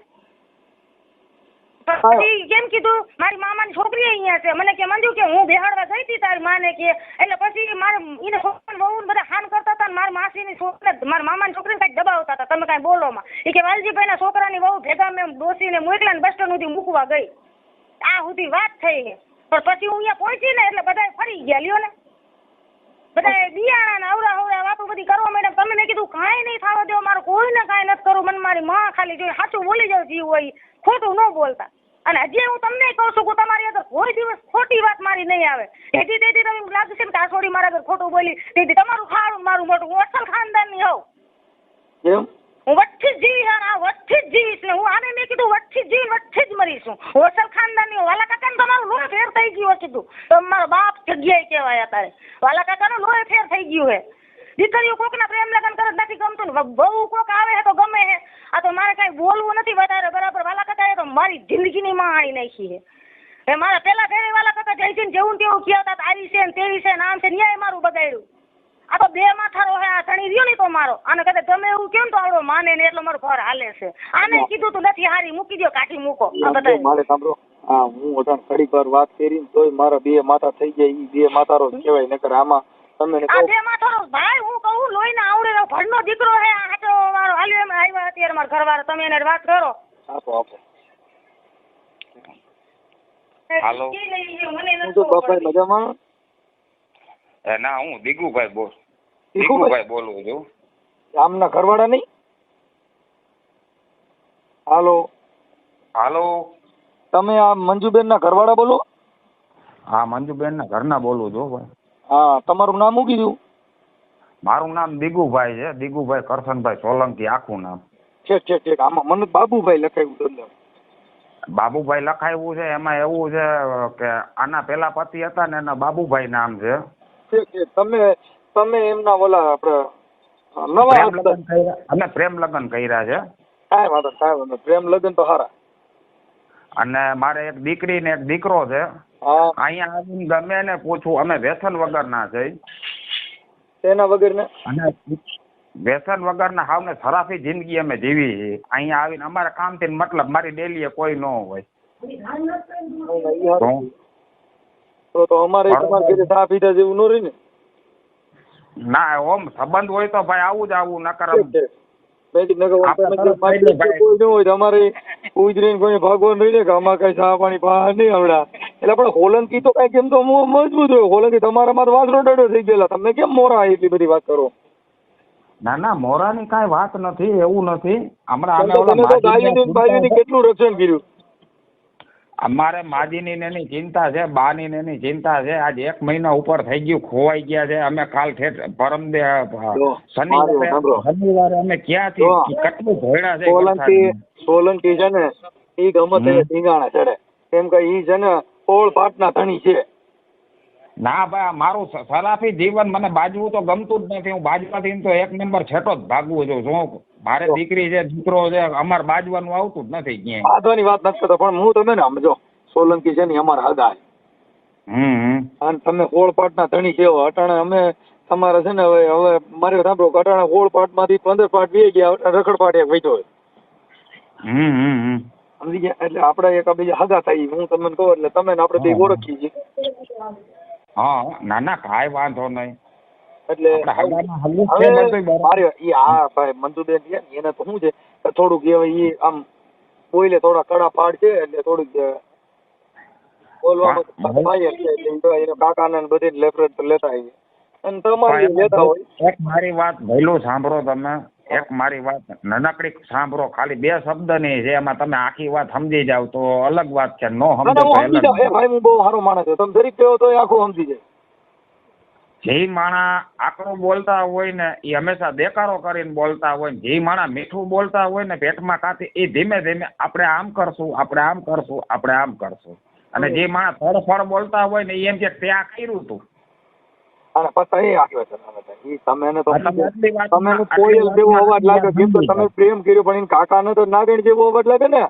પછી કેમ કીધું મારી મામાની છોકરી અહીંયા છે મને કે મંજુ કે હું બેહાડવા ગઈ હતી તારી માને કે એટલે પછી મારે એને છોકરાને વહુ ને બધા હાન કરતા હતા ને મારી માસીની છોકરીને મારી મામાની છોકરીને કાંઈક દબાવતા હતા તમે કાંઈ બોલો માં એ કે વાલજીભાઈના છોકરાની વહુ ભેગા મેં ડોસીને મોકલા ને બસ સ્ટેન્ડ સુધી મૂકવા ગઈ આ સુધી વાત થઈ છે પણ પછી હું અહીંયા પહોંચી ને એટલે બધા ફરી ગયા લ્યો ને બધા બિયાણા ને અવરા અવરા વાતો બધી કરવા મેડમ તમે મેં કીધું કાંઈ નહીં થવા દો મારે કોઈને કાંઈ નથી કરવું મને મારી માં ખાલી જોઈ સાચું બોલી જાવ જીવ હોય ખોટું ન બોલતા અને હજી હું તમને કહું છું કે તમારી આગળ કોઈ દિવસ ખોટી વાત મારી નહીં આવે તેથી તમે લાગશે ને કે આ છોડી મારા આગળ ખોટું બોલી તેથી તમારું ખાડું મારું મોટું હું અસલ ખાનદાનની હોઉં કેમ હું વચ્ચે જ જીવીશ અને આ વચ્ચે જ જીવીશ ને હું આને મેં કીધું વચ્ચે જ જીવીને વચ્ચે જ મરીશ હું અસલ ખાનદાનની હોઉં વાલા કાકાને તમારું લોહી ફેર થઈ ગયું કીધું તો મારો બાપ જગ્યાએ કહેવાય અત્યારે વાલા કાકાનું લોહી ફેર થઈ ગયું હે દીકરીઓ કોકના પ્રેમ લગ્ન કરે નથી ગમતું ને બહુ કોક આવે છે તો ગમે છે આ તો મારે કાંઈ બોલવું નથી વધારે બરાબર વાલા કાકાએ તો મારી જિંદગીની માણી નાખી છે એ મારા પેલા ફેરે વાલા કાકા જઈ જેવું તેવું કહેતા આવી છે ને તેવી છે ને આમ છે ન્યાય મારું બગાડ્યું આ તો બે માથારો હે આ ધણી રહ્યો ને તો મારો આને કદાચ તમે એવું કેમ તો આવડો માને ને એટલો મારો ઘર હાલે છે આને કીધું તું નથી હારી મૂકી દો કાઢી મૂકો મારે સાંભળો હા હું અઢાર ઘડી પર વાત કરી તોય મારા બે માથા થઈ જાય ઈ બે માથારો કહેવાય નકર આમાં તમે આ બે માથારો ભાઈ હું કહું લોહીને આવડે ભણનો દીકરો હે આ હાચો મારો હાલ્યો એમ આવ્યા અત્યારે મારા ઘરવાળા તમે એને વાત કરો આપો હાલો. હું તો બાપા મજામાં ના હું દીગુભાઈ બોલું છું. આમના ઘરવાળા નહીં હાલો તમે આ મંજુબેન ના ઘરવાળા બોલો હા મંજુબેન ના ઘરના બોલું છું ભાઈ. હા તમારું નામ શું કીધું મારું નામ દીગુભાઈ છે, દીગુભાઈ કરશનભાઈ સોલંકી આખું નામ. ઠીક આમાં મને બાબુભાઈ લખાયું હતું બાબુભાઈ લખાયું છે. એમાં એવું છે કે આના પેલા પતિ હતા ને એના બાબુભાઈ નામ છે. ઠીક તમે એમના ઓલા આપણે નવા અમે પ્રેમ લગ્ન કર્યા છે. કાંઈ વાંધો પ્રેમ લગ્ન તો સારા. અને મારે એક દીકરી ને એક દીકરો છે. હા અહીંયા આવીને ગમે એને પૂછું અમે વ્યસન વગરના છે. તેના વગર ને અને વ્યસન વગરના હાવ ને સરાફી જિંદગી અમે જીવી છીએ. અહીંયા આવીને અમારે કામથી મતલબ મારી ડેલી કોઈ ન હોય. તો અમારે તમારે ઘરે ચા પીધા જેવું ન રહી ને. ના ઓમ સંબંધ હોય તો ભાઈ આવું જ આવું નકર અમારે ઉજરીને કોઈ ભગવાન રહી ને કે આમાં કઈ ચા પાણી બહાર નહીં આવડા એટલે આપણે હોલંકી તો કઈ કેમ તો મજબૂત હોય. હોલંકી તમારામાં તો વાસરો ડડો થઈ ગયેલા તમે કેમ મોરા એટલી બધી વાત કરો. ના મોરાની કાંઈ વાત નથી, એવું નથી. હમણાં કેટલું રક્ષણ કર્યું. અમારે માજીની ને એની ચિંતા છે, બાની ને એની ચિંતા છે. આજે 1 મહિના ઉપર થઈ ગયું, ખોવાઈ ગયા છે. અમે કાલ શનિવારે અમે ક્યાંથી કેટલું ભોયડા છે. સોલંકી છે ને ઈ ગમે ધીંગાણા ચડે કેમ કે ઈ છે ને ઓળ પાટના ધણી છે. ના ભાઈ મારું સરાફી જીવન મને બાજવું તો ગમતું જ નથી. હું બાજવાથી તો 1 નંબર છેટો જ ભાગવું છું. શું મારે દીકરી છે, દીકરો છે, અમારે બાજવાનું આવતું જ નથી ક્યાંય. બાજવાની વાત નથી કરતો પણ હું તમે ને સમજો સોલંકી છે ને અમારા હગા અને તમે ઓળપાટના ધણી કેવો અટાણે અમે તમારે છે ને હવે મારે સાંભળો અટાણે ઓળપાટમાંથી 15 પાટ વી ગયા રખડપાટ એક વૈધો સમજી ગયા એટલે આપણે એક બીજા હગા થઈ. હું તમને કહું એટલે તમે ને આપણે બે ઓળખી છીએ. હા ના કાંઈ વાંધો નહીં. એટલે મારે આ ભાઈ મંજુબેન છે ને એને તો શું છે થોડુંક એ આમ બોલે થોડા કડા પાડ છે એટલે થોડુંક બોલવામાં કાકાને બધી લેફ્ટ લેતા આવીએ અને તમારી લેતા હોય. એક મારી વાત ભઈલું સાંભળો તમે. એક મારી વાત નાનકડી સાંભળો, ખાલી 2 શબ્દની છે. એમાં તમે આખી વાત સમજી જાવ તો અલગ વાત છે. નો સમજો તો ભાઈ હું બહુ સારો માણસ છું. તમે જરીક કહો તો આખું સમજી જાય. જે માણા આકરું બોલતા હોય ને એ હંમેશા દેકારો કરીને બોલતા હોય ને જે માણા મીઠું બોલતા હોય ને પેટમાં કાતી એ ધીમે ધીમે આપણે આમ કરશું, આપણે આમ કરશું, આપણે આમ કરશું. અને જે માણા ફળ બોલતા હોય ને એ એમ કે ત્યાં કર્યું હતું અને પછી એ આપ્યો છે તમે તમે કોયલ જેવો અવાજ લાગે કેમ તો તમે પ્રેમ કર્યો પણ એને કાકાને તો નાગણ જેવો અવાજ લાગે ને.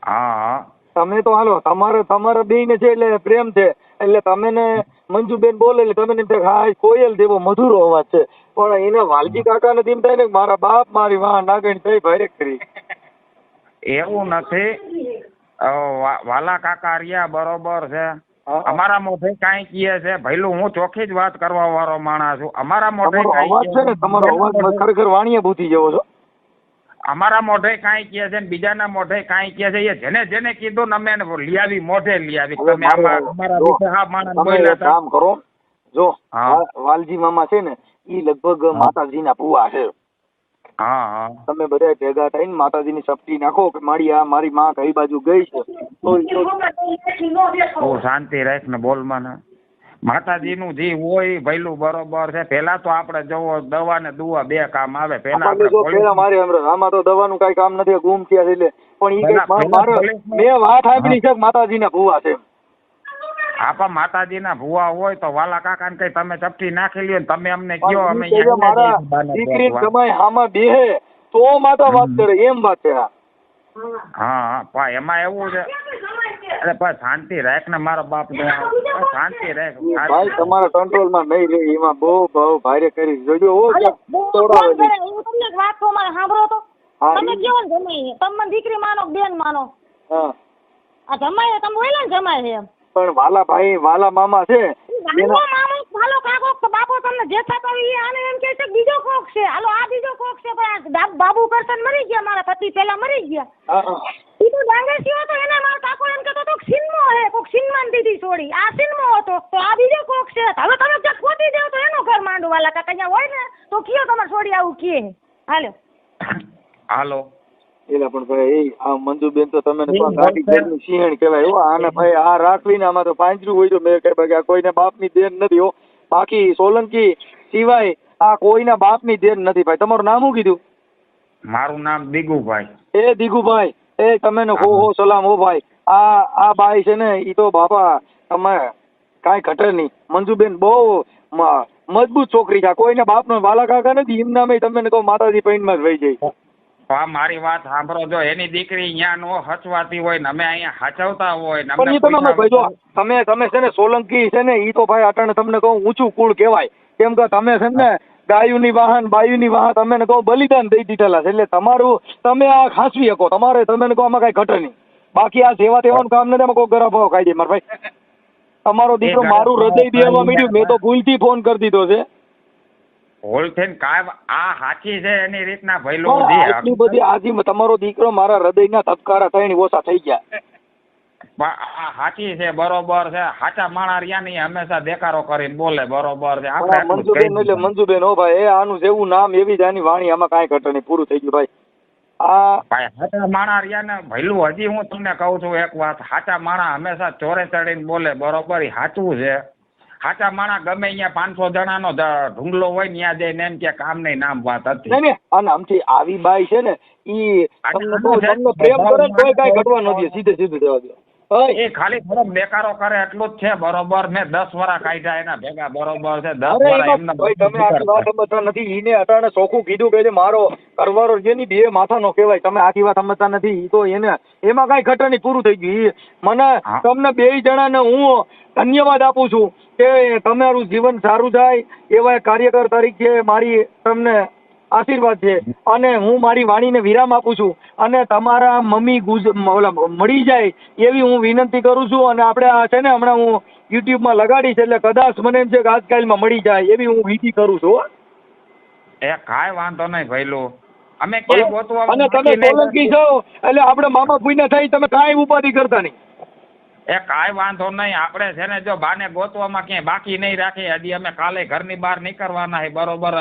હા તમે તો હાલો તમારા બેયને છે એટલે પ્રેમ છે એટલે તમે ને મંજુબેન બોલે એટલે તમે હા કોયલ જેવો મધુરો અવાજ છે પણ એને વાલજી કાકાને તેમ થાય ને મારા બાપ મારી વાહ નાગણ થઈ ભારે કરી. એવું નથી. વાલા કાકા રહ્યા બરોબર છે. હા. અમારા મોઢે કાંઈ કહે છે ભઈલું, હું ચોખ્ખી જ વાત કરવા વાળો માણસ છું. અમારા મોઢે તમારો કાંઈ અવાજ છે ને, તમારો અવાજ ખરેખર વાણીએ ભૂતી જેવો છો. અમારા મોઢે કાંઈ કહે છે ને બીજાના મોઢે કાંઈ કહે છે. એ જેને જેને કીધું ને અમે એને લઈ આવી, મોઢે લઈ આવી. હવે તમે મારે અમારા જો, વિશે હા માણસ તમે બોલ્યા એક હતા. કામ કરો, જો હા. વાલજી મામા છે ને ઈ લગભગ માતાજીના પુઆ છે. હા હા તમે બધા ભેગા થઈને માતાજીની સપટી નાખો કે મારી આ મારી માં કઈ બાજુ ગઈ છે તો તું શાંતિ રાખ ને બોલ મને. માતાજીનું જે હોય ભઈલું બરોબર છે. પેલા તો આપણે જવો દવા ને દુવા બે કામ આવે. પેલા આપણે જો પેલા મારે આમાં તો દવાનું કઈ કામ નથી, ગુમ થયા છે એટલે. પણ ઈ કઈ મારે મેં વાત સાંભળી છે કે માતાજીના ભુવા છે. આપા માતાજીના ભુવા હોય તો વાલા કાકાને કઈ તમે ચપટી નાખી લ્યો ને તમે અમને કયો, અમે પણ ઈ કે મારા દીકરી કમાય હામાં બેહે તો માતા વાત કરે, એમ વાત છે. હા હા પણ એમાં એવું છે. અરે પણ શાંતિ રાખ ને મારા બાપ ને, શાંતિ રાખ. ભાઈ તમારા કંટ્રોલમાં નહીં રહે, એમાં બહુ બહુ ભારે કરી જોજો. હો તોડાવે છે. હું તમને એક વાત કહું, મારે સાંભળો તો. હા. તમે કેવો ને જમાઈ, તમે મને દીકરી માનો બેન માનો, હા આ જમાઈ તમે બોલ્યા ને જમાઈ છે એમ. પણ વાલા ભાઈ વાલા મામા છે વાલો મામો ભાલો કાકો તો બાપો તમને જે થતો હોય આને એમ કહે છે કે બીજો કોક છે. હાલો આ બીજો કોક છે, પણ આ બાબુ કરશન મરી ગયા, મારા પતિ પહેલા મરી ગયા. હા, હા. ઈ તો ડાંગરસી હતો, એને મારો કાકો એમ કહેતો હતો કે સિનમો હે, કોક સિનમાન દીધી છોડી, આ સિનમો હતો તો આ બીજો કોક છે. હવે તમે ક્યાંક ખોટી દેવ તો એનું ઘર માંડું વાલા કાકા અહીંયા હોય ને તો કયો તમારે છોડી આવું કહે. હાલો હાલો એલા પણ ભાઈ આ મંજુબેન તો તમે ગાડી ઘરની સિંહણ કહેવાય. હો આને ભાઈ આ રાખવીને આમાં તો પાંજરું હોય તો મેં કહે ભાઈ આ કોઈને બાપની દેન નથી. હો બાકી સોલંકી સિવાય આ કોઈના બાપની દેન નથી. ભાઈ તમારું નામ શું કીધું? મારું નામ દીગુભાઈ. એ દીગુભાઈ, એ તમે ને હો સલામ. હો ભાઈ આ બાઈ છે ને ઈ તો બાપા તમે કાંઈ ઘટે નહીં. મંજુબેન બહુ મજબૂત છોકરી છે. કોઈને બાપનો વાલા કાકા નથી. એમ નામે તમે કહો માતાજી પૈણમાં જ વહી જાય. મારી વાત સાંભળો, જો એની દીકરી અહીંયા નો હચવાતી હોય ને અમે અહીંયા હાચવતા હોય ને પણ ઈ તમે ભાઈ જો તમે છે ને સોલંકી છે ને ઈ તો ભાઈ અટાણે તમને કહું ઊંચું કુળ કહેવાય. કેમ કે તમે છે ને ગાયુની વાહન બાયુની વાહન તમે ને કહો બલિદાન દઈ દીધેલા છે. એટલે તમારું તમે આ ખાસવી શકો. તમારે તમે ને કહો આમાં કઈ ઘટે નહીં. બાકી આ સેવા તેવાનું કામ નથી. એમાં કોઈ ગરા ભાવ ખાઈ દે મારા ભાઈ. તમારો દીકરો મારું હૃદય દેવા માંડ્યું. મેં તો ભૂલથી ફોન કરી દીધો છે. ભૂલ થઈને કાંઈ આ સાચી છે એની રીતના ભઈલું પણ આટલી બધી આજી તમારો દીકરો મારા હૃદયના ધબકારા થઈને ઓછા થઈ ગયા. પણ આ સાચી છે બરોબર છે. સાચા માણા રહ્યા નહીં હંમેશા દેકારો કરીને બોલે બરોબર છે. પણ આ મંજુબેન એટલે મંજુબેન હો ભાઈ, એ આનું જેવું નામ એવી જ આની વાણી. આમાં કાંઈ ઘટે નહીં. પૂરું થઈ ગયું ભાઈ. ભાઈ સાચા માણા રહ્યા ને ભઈલું, હજી હું તમને કહું છું એક વાત, સાચા માણા હંમેશા ચોરે ચડીને બોલે બરોબર. એ સાચું છે. સાચા માણા ગમે અહીંયા 500 જણાનો ઢુંગલો હોય ને ત્યાં જઈને એમ કે કામ નહીં નામ વાત હતી. નહીં અને આમથી આવી બાઈ છે ને ઈ તમને પ્રેમ કરે ને તોય કાંઈ ઘટવા નથી. સીધે સીધું જવા દો. એ ખાલી થોડોક દેકારો કરે એટલું જ છે બરોબર. મેં 10 વર્ષ કાઢ્યા એના ભેગા બરોબર છે. 10 વર્ષ એમના ભાઈ તમે આટલી વાત સમજતા નથી. ઈને અટાણે ચોખ્ખું કીધું કે મારો કરવારો જેની બે માથાનો કહેવાય. તમે આખી વાત સમજતા નથી. ઈ તો એને એમાં કાંઈ ઘટે નહીં. પૂરું થઈ ગયું. મને તમને 2 જણાને હું ધન્યવાદ આપું છું કે તમારું જીવન સારું થાય એવા કાર્યકર તરીકે મારી તમને આશીર્વાદ છે. અને હું મારી વાણીને વિરામ આપું છું. અને તમારા મમ્મી મળી જાય એવી હું વિનંતી કરું છું. અને આપણે આ છે ને હમણાં હું યુટ્યુબમાં લગાડીશ એટલે કદાચ મને એમ છે કે આજકાલમાં મળી જાય એવી હું વિધિ કરું છું. એ કાંઈ વાંધો નહીં ભઈલું. અમે ક્યાંય ગોતવા અને તમે સોલંકી છો એટલે આપણે મામા ભૂઈને થઈ તમે કાંઈ ઉપાધિ કરતા નહીં. એ કાંઈ વાંધો નહીં. આપણે છે ને જો બાને ગોતવામાં ક્યાંય બાકી નહીં રાખી. હજી અમે કાલે ઘરની બહાર નીકળવાના છે બરોબર.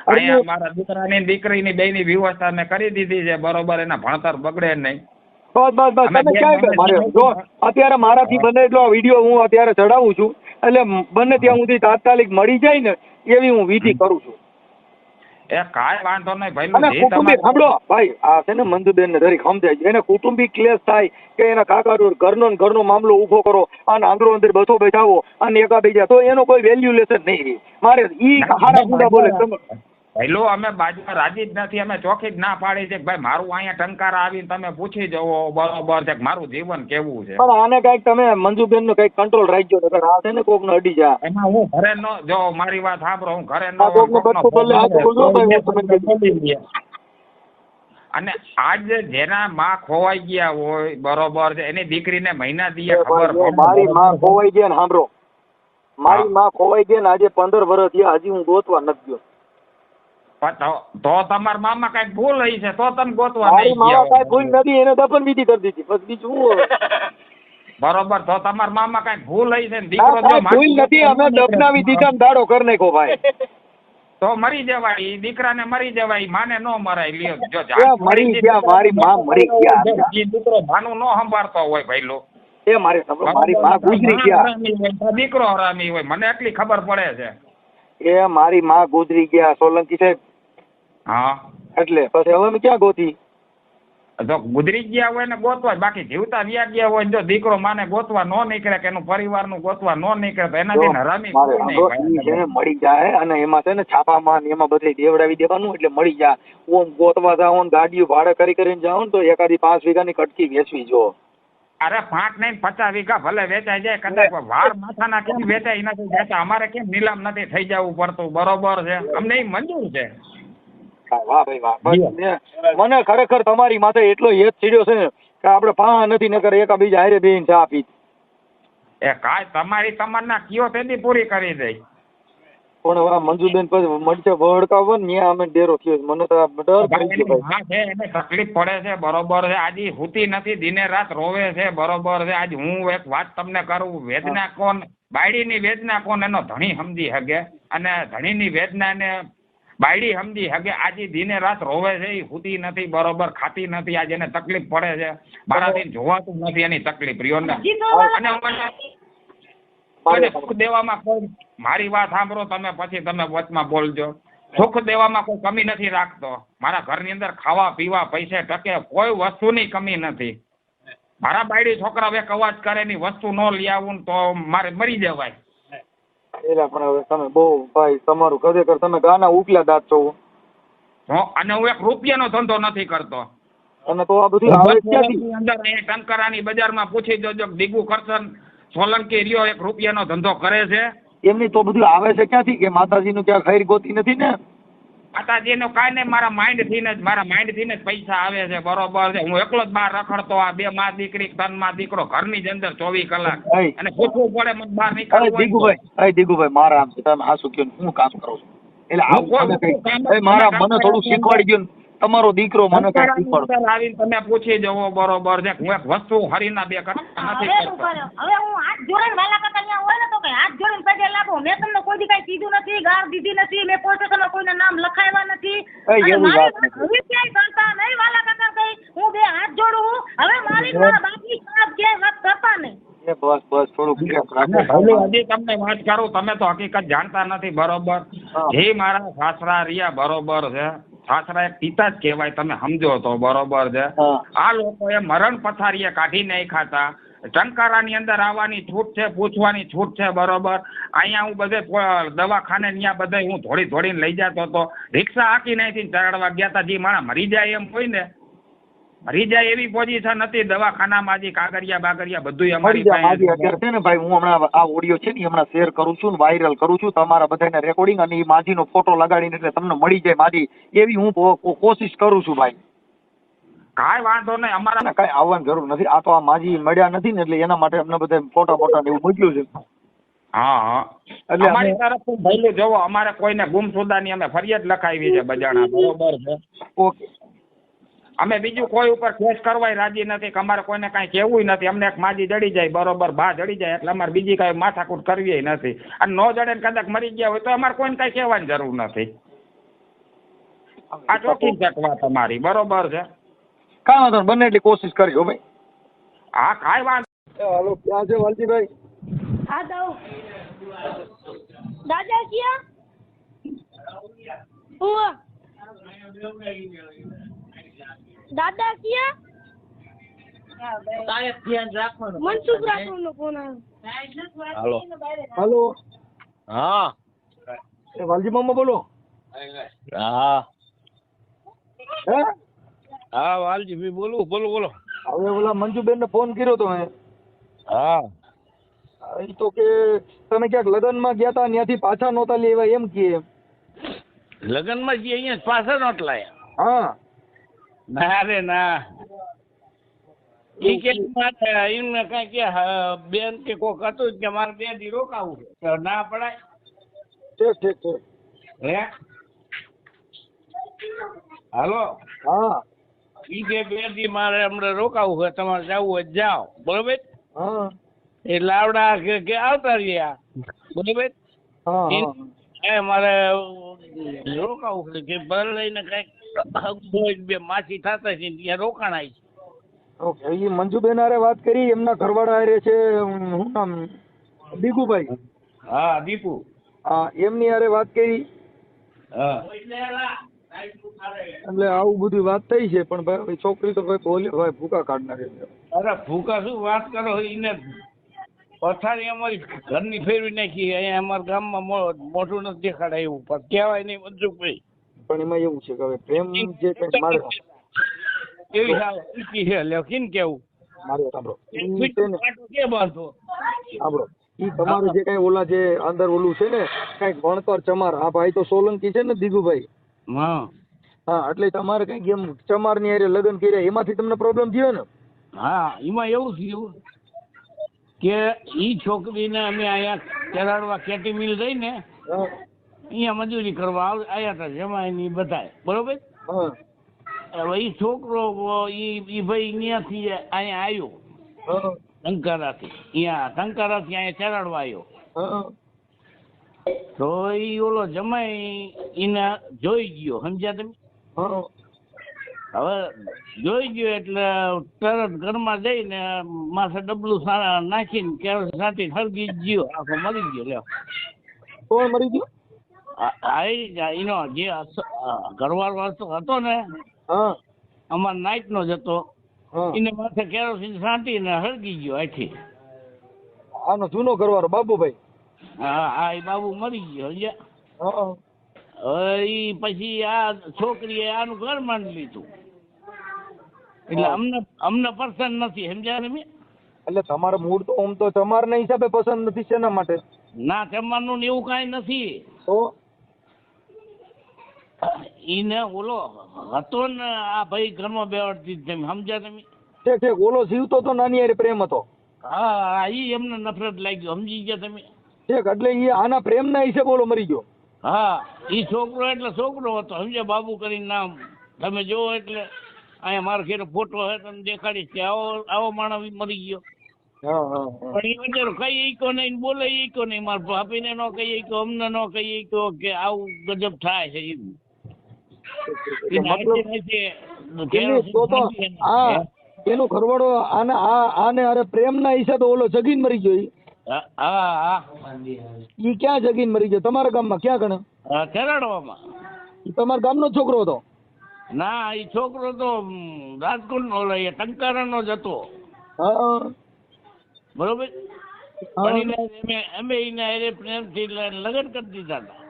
અહીંયા મારા દીકરાની દીકરીની બેયની વ્યવસ્થા મેં કરી દીધી છે બરોબર. એના ભણતર બગડે નહીં. બસ તમે ક્યાં મારે જો અત્યારે મારાથી બને એટલો વિડીયો હું અત્યારે ચડાવું છું. એટલે બને ત્યાં સુધી તાત્કાલિક મળી જાય ને એવી હું વિધિ કરું છું. એ કાંઈ વાંધો નહીં ભાઈ. અને કુટુંબિક સાંભળો ભાઈ, આ છે ને મંજુબેન ને દરેક સમજાય. એને કુટુંબિક ક્લેશ થાય કે એના કાકા ઘરનો મામલો ઉભો કરો અને આંદરો અંદર બસો બેઠાવો અને એકાબીજા તો એનો કોઈ વેલ્યુલેશન નહીં રહે. મારે ઈ હારા ગુંડા બોલે પહેલો અમે બાજુમાં રાજી જ નથી. અમે ચોખ્ખી જ ના પાડી છે કે ભાઈ મારું અહીંયા ટંકારા આવીને તમે પૂછી જવો બરોબર છે કે મારું જીવન કેવું છે. પણ આને કઈક તમે મંજુબેન નો કઈક કંટ્રોલ રાખજો. આ છે ને કોક ને અડી જા. એમાં હું ઘરે નો જો મારી વાત સાંભળો, હું ઘરે અને આજ જેના માં ખોવાઈ ગયા હોય બરોબર છે એની દીકરીને મહિના દીએ ખબર પડે. મારી માં ખોવાઈ ગયા ને સાંભળો, મારી માં ખોવાઈ ગયા ને આજે 15 વર્ષ થયા, હજી હું ગોતવા નથી ગયો. પણ તો તમારા મામા કઈક ભૂલ હઈ છે તો તમે ગોતવા મારી નહીં મામા ગયા કઈ ભૂલ નથી, એને દફન વિધિ કરી દીધી, બસ બીજું શું હવે? બરોબર, તો તમારા મામા કઈક ભૂલ હઈ છે ને દીકરો ના, જો કાંઈ ભૂલ નથી, અમે દફનાવી દીધા ને દાડો કરી નાખ્યો ભાઈ. તો મરી જવાય, ઈ દીકરાને મરી જવાય, ઈ માને નો મરાય. લ્યો જો ક્યાં મરી ગયા? મારી માં મરી ગયા. ઈ દીકરો ભાનું નો સંભાળતો હોય ભાઈલો, એ મારી માં ગુજરી ગયા. દીકરો હરામી હોય, મને એટલી ખબર પડે છે. એ મારી માં ગુજરી ગયા સોલંકી સાહેબ. હા, એટલે પછી હવે અમે ક્યાં ગોતી? જો ગુજરી ગયા હોય ને ગોતવા, બાકી જીવતા વ્યા ગયા હોય જો દીકરો માને ગોતવા નો નીકળે કે એનું પરિવારનું ગોતવા નો નીકળે તો એનાથી હરામી કોઈ નહીં છે ને મળી જાય, અને એમાં છે ને છાપામાં ને એમાં બધે દેવડાવી દેવાનું એટલે મળી જાય. હું ગોતવા જાઉં ને ગાડીઓ ભાડે કરીને જાઉં ને તો એકાદી 5 વીઘાની કટકી વેચવી જો. અરે 5 નહીં 50 વીઘા ભલે વેચાઈ જાય, કદાચ વાર માથાના કેમ વેચાઈ નથી જતા, અમારે કેમ નીલામ નથી થઈ જવું પડતું, બરોબર છે, અમને એ મંજૂર છે. વાહ ભાઈ વાહ, મને ખરેખર તમારી માથે એટલો હેત ચડ્યો છે ને કે આપણે પા નથી નકર એકાબીજા હારે બેહીને ચા પી. એ કાંઈ તમારી તમન્ના કયો તેથી પૂરી કરી દઈ. પણ હવે મંજુબેન પછી મળશે વળકાવો ને ત્યાં અમે ડેરો થયો, મને તો ડર કરી ગયો ભાઈ. હા છે, એને તકલીફ પડે છે, બરોબર છે, આજે હુતી નથી, દિને રાત રોવે છે, બરોબર છે. આજ હું એક વાત તમને કરું, વેદના કોણ, બાયડીની વેદના કોણ એનો ધણી સમજી શકે, અને ધણીની વેદના ને બાયડી સમજી શકે. આજે દિને રાત રોવે છે, એ હુતી નથી, બરોબર, ખાતી નથી, આજે એને તકલીફ પડે છે, મારાથી જોવાતું નથી એની તકલીફ રહ્યો ને. અને મને સુખ દેવામાં કોઈ, મારી વાત સાંભળો તમે, પછી તમે વચમાં બોલજો. સુખ દેવામાં કોઈ કમી નથી રાખતો. મારા ઘરની અંદર ખાવા પીવા પૈસે ટકે કોઈ વસ્તુની કમી નથી. મારા બાયડી છોકરા એક અવાજ કરે ની વસ્તુ નો લઈ આવું તો મારે મરી જવાય. એલા પણ હવે તમે બહુ ભાઈ તમારું ખરેખર તમે ગાના ઉકલા દાંત છો. અને હું એક રૂપિયાનો ધંધો નથી કરતો. અને તો આ બધું આવે ક્યાંથી? અંદર અહીં ટંકારાની બજારમાં પૂછી જોજો, દીગુ કરશન સોલંકી રહ્યો એક રૂપિયાનો ધંધો કરે છે. એમની તો બધું આવે છે ક્યાંથી કે માતાજીનું ક્યાં ખૈર ગોતી નથી ને? માતાજીનું કાંઈ નહીં, મારા માઇન્ડથી જ પૈસા આવે છે, બરોબર છે. હું એકલો જ બહાર રખડતો, આ 2 માં દીકરી 3 માં દીકરો ઘરની જ અંદર 24 કલાક, અને પૂછવું પડે મને બહાર નીકળવું. દીગુભાઈ મારા આમ છે, તમે હાસુ કયો હું કામ કરું છું એટલે મારા મને થોડું શીખવાડી ગયો તમારો દીકરો, મને કઈ શીખવાડો. આવીને તમે પૂછી જવો, બરોબર છે. હું એક વસ્તુ હરીના 2 કરતા નથી કરતો. હવે હું હાથ જોડીને વાલા કાકા ત્યાં હોય ને તો કઈ હાથ જોડીને પગે લાગો. મેં તમને કોઈ દી કઈ કીધું નથી, ગાળ દીધી નથી, મેં પોલીસ સ્ટેશનમાં કોઈના નામ લખાવ્યા નથી. હવે ક્યાંય કરતા નહીં વાલા કાકા કઈ, હું 2 હાથ જોડું. હવે મારી મારા બાપની ખરાબ ક્યાંય વાત કરતા નહીં. બસ થોડુંક હજી તમને વાત કરું, તમે તો હકીકત જાણતા નથી, બરોબર. જે મારા સાસરા રહ્યા, બરોબર છે, સાસરા એક પિતા જ કહેવાય, તમે સમજો તો, બરોબર છે. આ લોકોએ મરણ પથારીએ કાઢી નાખ્યા હતા. ટંકારાની અંદર આવવાની છૂટ છે, પૂછવાની છૂટ છે, બરોબર. અહીંયા હું બધે દવાખાને ત્યાં બધે હું ધોડીને લઈ જતો હતો. રિક્ષા હાકી નાખીને ચડાડવા ગયા હતા. જે માણસ મરી જાય એમ હોય ને, મરી જાય એવી પોઝિશન હતી દવાખાનામાં. જે કાગરિયા બાગરિયા બધું અમારી પાસે છે ને ભાઈ. હું હમણાં આ ઓડિયો છે ને હમણાં શેર કરું છું, વાયરલ કરું છું તમારા બધાને રેકોર્ડિંગ, અને એ માજીનો ફોટો લગાડીને એટલે તમને મળી જાય માજી, એવી હું કોશિશ કરું છું ભાઈ. કાંઈ વાંધો નહીં, અમારા કાંઈ આવવાની જરૂર નથી. આ તો આ માજી મળ્યા નથી ને એટલે એના માટે અમને બધા ફોટા ને એવું મોકલ્યું છે. હા, એટલે અમારી તરફથી ભઈલું જોવો, અમારે કોઈને ગુમસુદાની અમે ફરિયાદ લખાવી છે બજાણા, બરોબર છે. ઓકે. અમે બીજું કોઈ ઉપર કેસ કરવાય રાજી નથી, કે અમારે કોઈને કાંઈ કહેવું નથી. અમને એક માજી જડી જાય, બરોબર, ભા જડી જાય એટલે અમારે બીજી કાંઈ માથાકૂટ કરવી નથી. અને નો જડે ને કદાચ મરી ગયા હોય તો અમારે કોઈને કાંઈ કહેવાની જરૂર નથી. આ ચોખ્ખી ચકવા તમારી, બરોબર છે. કાંઈ વાંધો બને એટલી કોશિશ કરજો ભાઈ. હા, કાંઈ વાંધો. હાલો, ક્યાં છે વાલજીભાઈ? હા દઉં દાદા ક્યાં દાદા ક્યાં મનસુખ રાઠોડ નો ફોન આવ્યો. હાલો. હા. વાલજી મામા બોલો. હા. હે? હા વાલજી ભાઈ બોલો. હવે ઓલા મંજુબેન ને ફોન કર્યો તો મેં. હા. એ તો કે તમે ક્યાંક લગ્નમાં ગયા હતા, ત્યાંથી પાછા નહોતા લેવા એમ કે. લગ્નમાં જે અહીંયા પાછા નહોતા લાયા. હા. ના રે ના ઈ કે મારે એમને કઈ કે બેન કે કોક હતું કે મારે 2 દી રોકાવું છે તો ના પડાય ઠીક ઠીક હે હાલો હા ઈ કે 2 દી મારે હમણાં રોકાવું છે તમારે જવું હોય તો જાઓ બરોબર હા એ લાવડા કે આવતા રહ્યા બરોબર હા હા મારે રોકાવું છે કે ભર લઈને કઈક 2 માછી થતા છે ત્યાં રોકાણાય છે ઓકે એ મંજુબેન હારે વાત કરી એમના ઘરવાળા હારે છે શું નામ દીગુભાઈ હા દીપુ હા એમની હારે વાત કરી હા એટલે આવું બધી વાત થઈ છે પણ ભાઈ છોકરી તો ભાઈ બોલે ભાઈ ભૂકા કાઢનાર છે. અરે ભૂકા શું વાત કરો એને પથારી અમારી ઘરની ફેરવી નાખી અહીંયા અમારા ગામમાં મોઢું નથી દેખાડાય એવું પણ કહેવાય નહીં મનસુખભાઈ પણ એમાં એવું છે કે હવે પ્રેમ જે કંઈક મારે એવી હાલ ઊંચી છે એટલે કેમ કેવું મારે સાંભળો કે બાંધો સાંભળો ઈ તમારે જે કઈ ઓલા જે અંદર ઓલું છે ને કઈક ભણતર ચમાર આ ભાઈ તો સોલંકી છે ને દીગુભાઈ હા હા એટલે તમારે કઈક એમ ચમાર ની હારે લગ્ન કર્યા એમાંથી તમને પ્રોબ્લેમ થયો ને હા એમાં એવું થયું કે ઈ છોકરીને અમે અહીંયા ચરાડવા કેટી મિલ રહી ને હા અહીંયા મજૂરી કરવા આવ્યા હતા જમાઈ ની બધાય બરોબર હા હવે ઈ છોકરો ઈ ભાઈ અહીંયાથી અહીંયા આવ્યો હા ટંકારાથી ટંકારાથી અહીંયા ચરાડવા આવ્યો હા તો ઈ ઓલો જમાઈ એને જોઈ ગયો સમજ્યા તમે હા હવે જોઈ ગયો એટલે તરત ઘરમાં જઈને માથે ડબલું નાખીને કેરોસીન છાંટી સળગી ગયો આખો મરી ગયો લ્યો કોણ મરી ગયો એનો જે ઘરવાળો હતો ને હા અમાર નાઈટ નો જ હતો હા એને માથે કેરોસીન છાંટીને સળગી ગયો આથી આનો જૂનો ઘરવાળો બાબુભાઈ હા એ બાબુ મરી ગયો સમજ્યા હા હવે ઈ પછી આ છોકરીએ આનું ઘર માંડી લીધું એટલે અમને પસંદ નથી સમજ્યા તમે એટલે તમારે મૂળ તો આમ તો ચમારના હિસાબે પસંદ નથી શેના માટે ના જમવાનું ને એવું કાંઈ નથી તો ઈને ઓલો હતો ને આ ભાઈ ઘરમાં બેવાડતી તમે સમજ્યા તમે ઠીક ઠીક ઓલો જીવતો તો નાની હારે પ્રેમ હતો હા ઈ એમને નફરત લાગ્યો સમજી ગયા તમે ઠીક એટલે એ આના પ્રેમના હિસાબે ઓલો મરી ગયો હા ઈ છોકરો એટલે છોકરો હતો સમજ્યા બાબુ કરીને નામ તમે જોવો એટલે અહીંયા મારા ઘેર ફોટો હે તમને દેખાડીશ કે આવો માણસ મરી ગયો હા હા હા પણ એ બચારો કઈ ઈકો નહીં બોલે ઈકો નહીં મારા ભાભીને નો કહીએ ઈકો અમને નો કહીએ ઈકો કે આવું ગજબ થાય છે એમ એનો ઘરવાળો આને અરે પ્રેમના હિસાબે ઓલો જગીન મરી ગયો ઈ ક્યાં જગીન મરી ગયો તમારા ગામમાં ક્યાં ગણે ચરાડવામાં ઈ તમારા ગામનો જ છોકરો હતો ના એ છોકરો તો રાજકોટ નો લઈએ ટંકારા નો જ હતો હા બરોબર પણ અમે એને હારે પ્રેમથી લગ્ન કરી દીધા હતા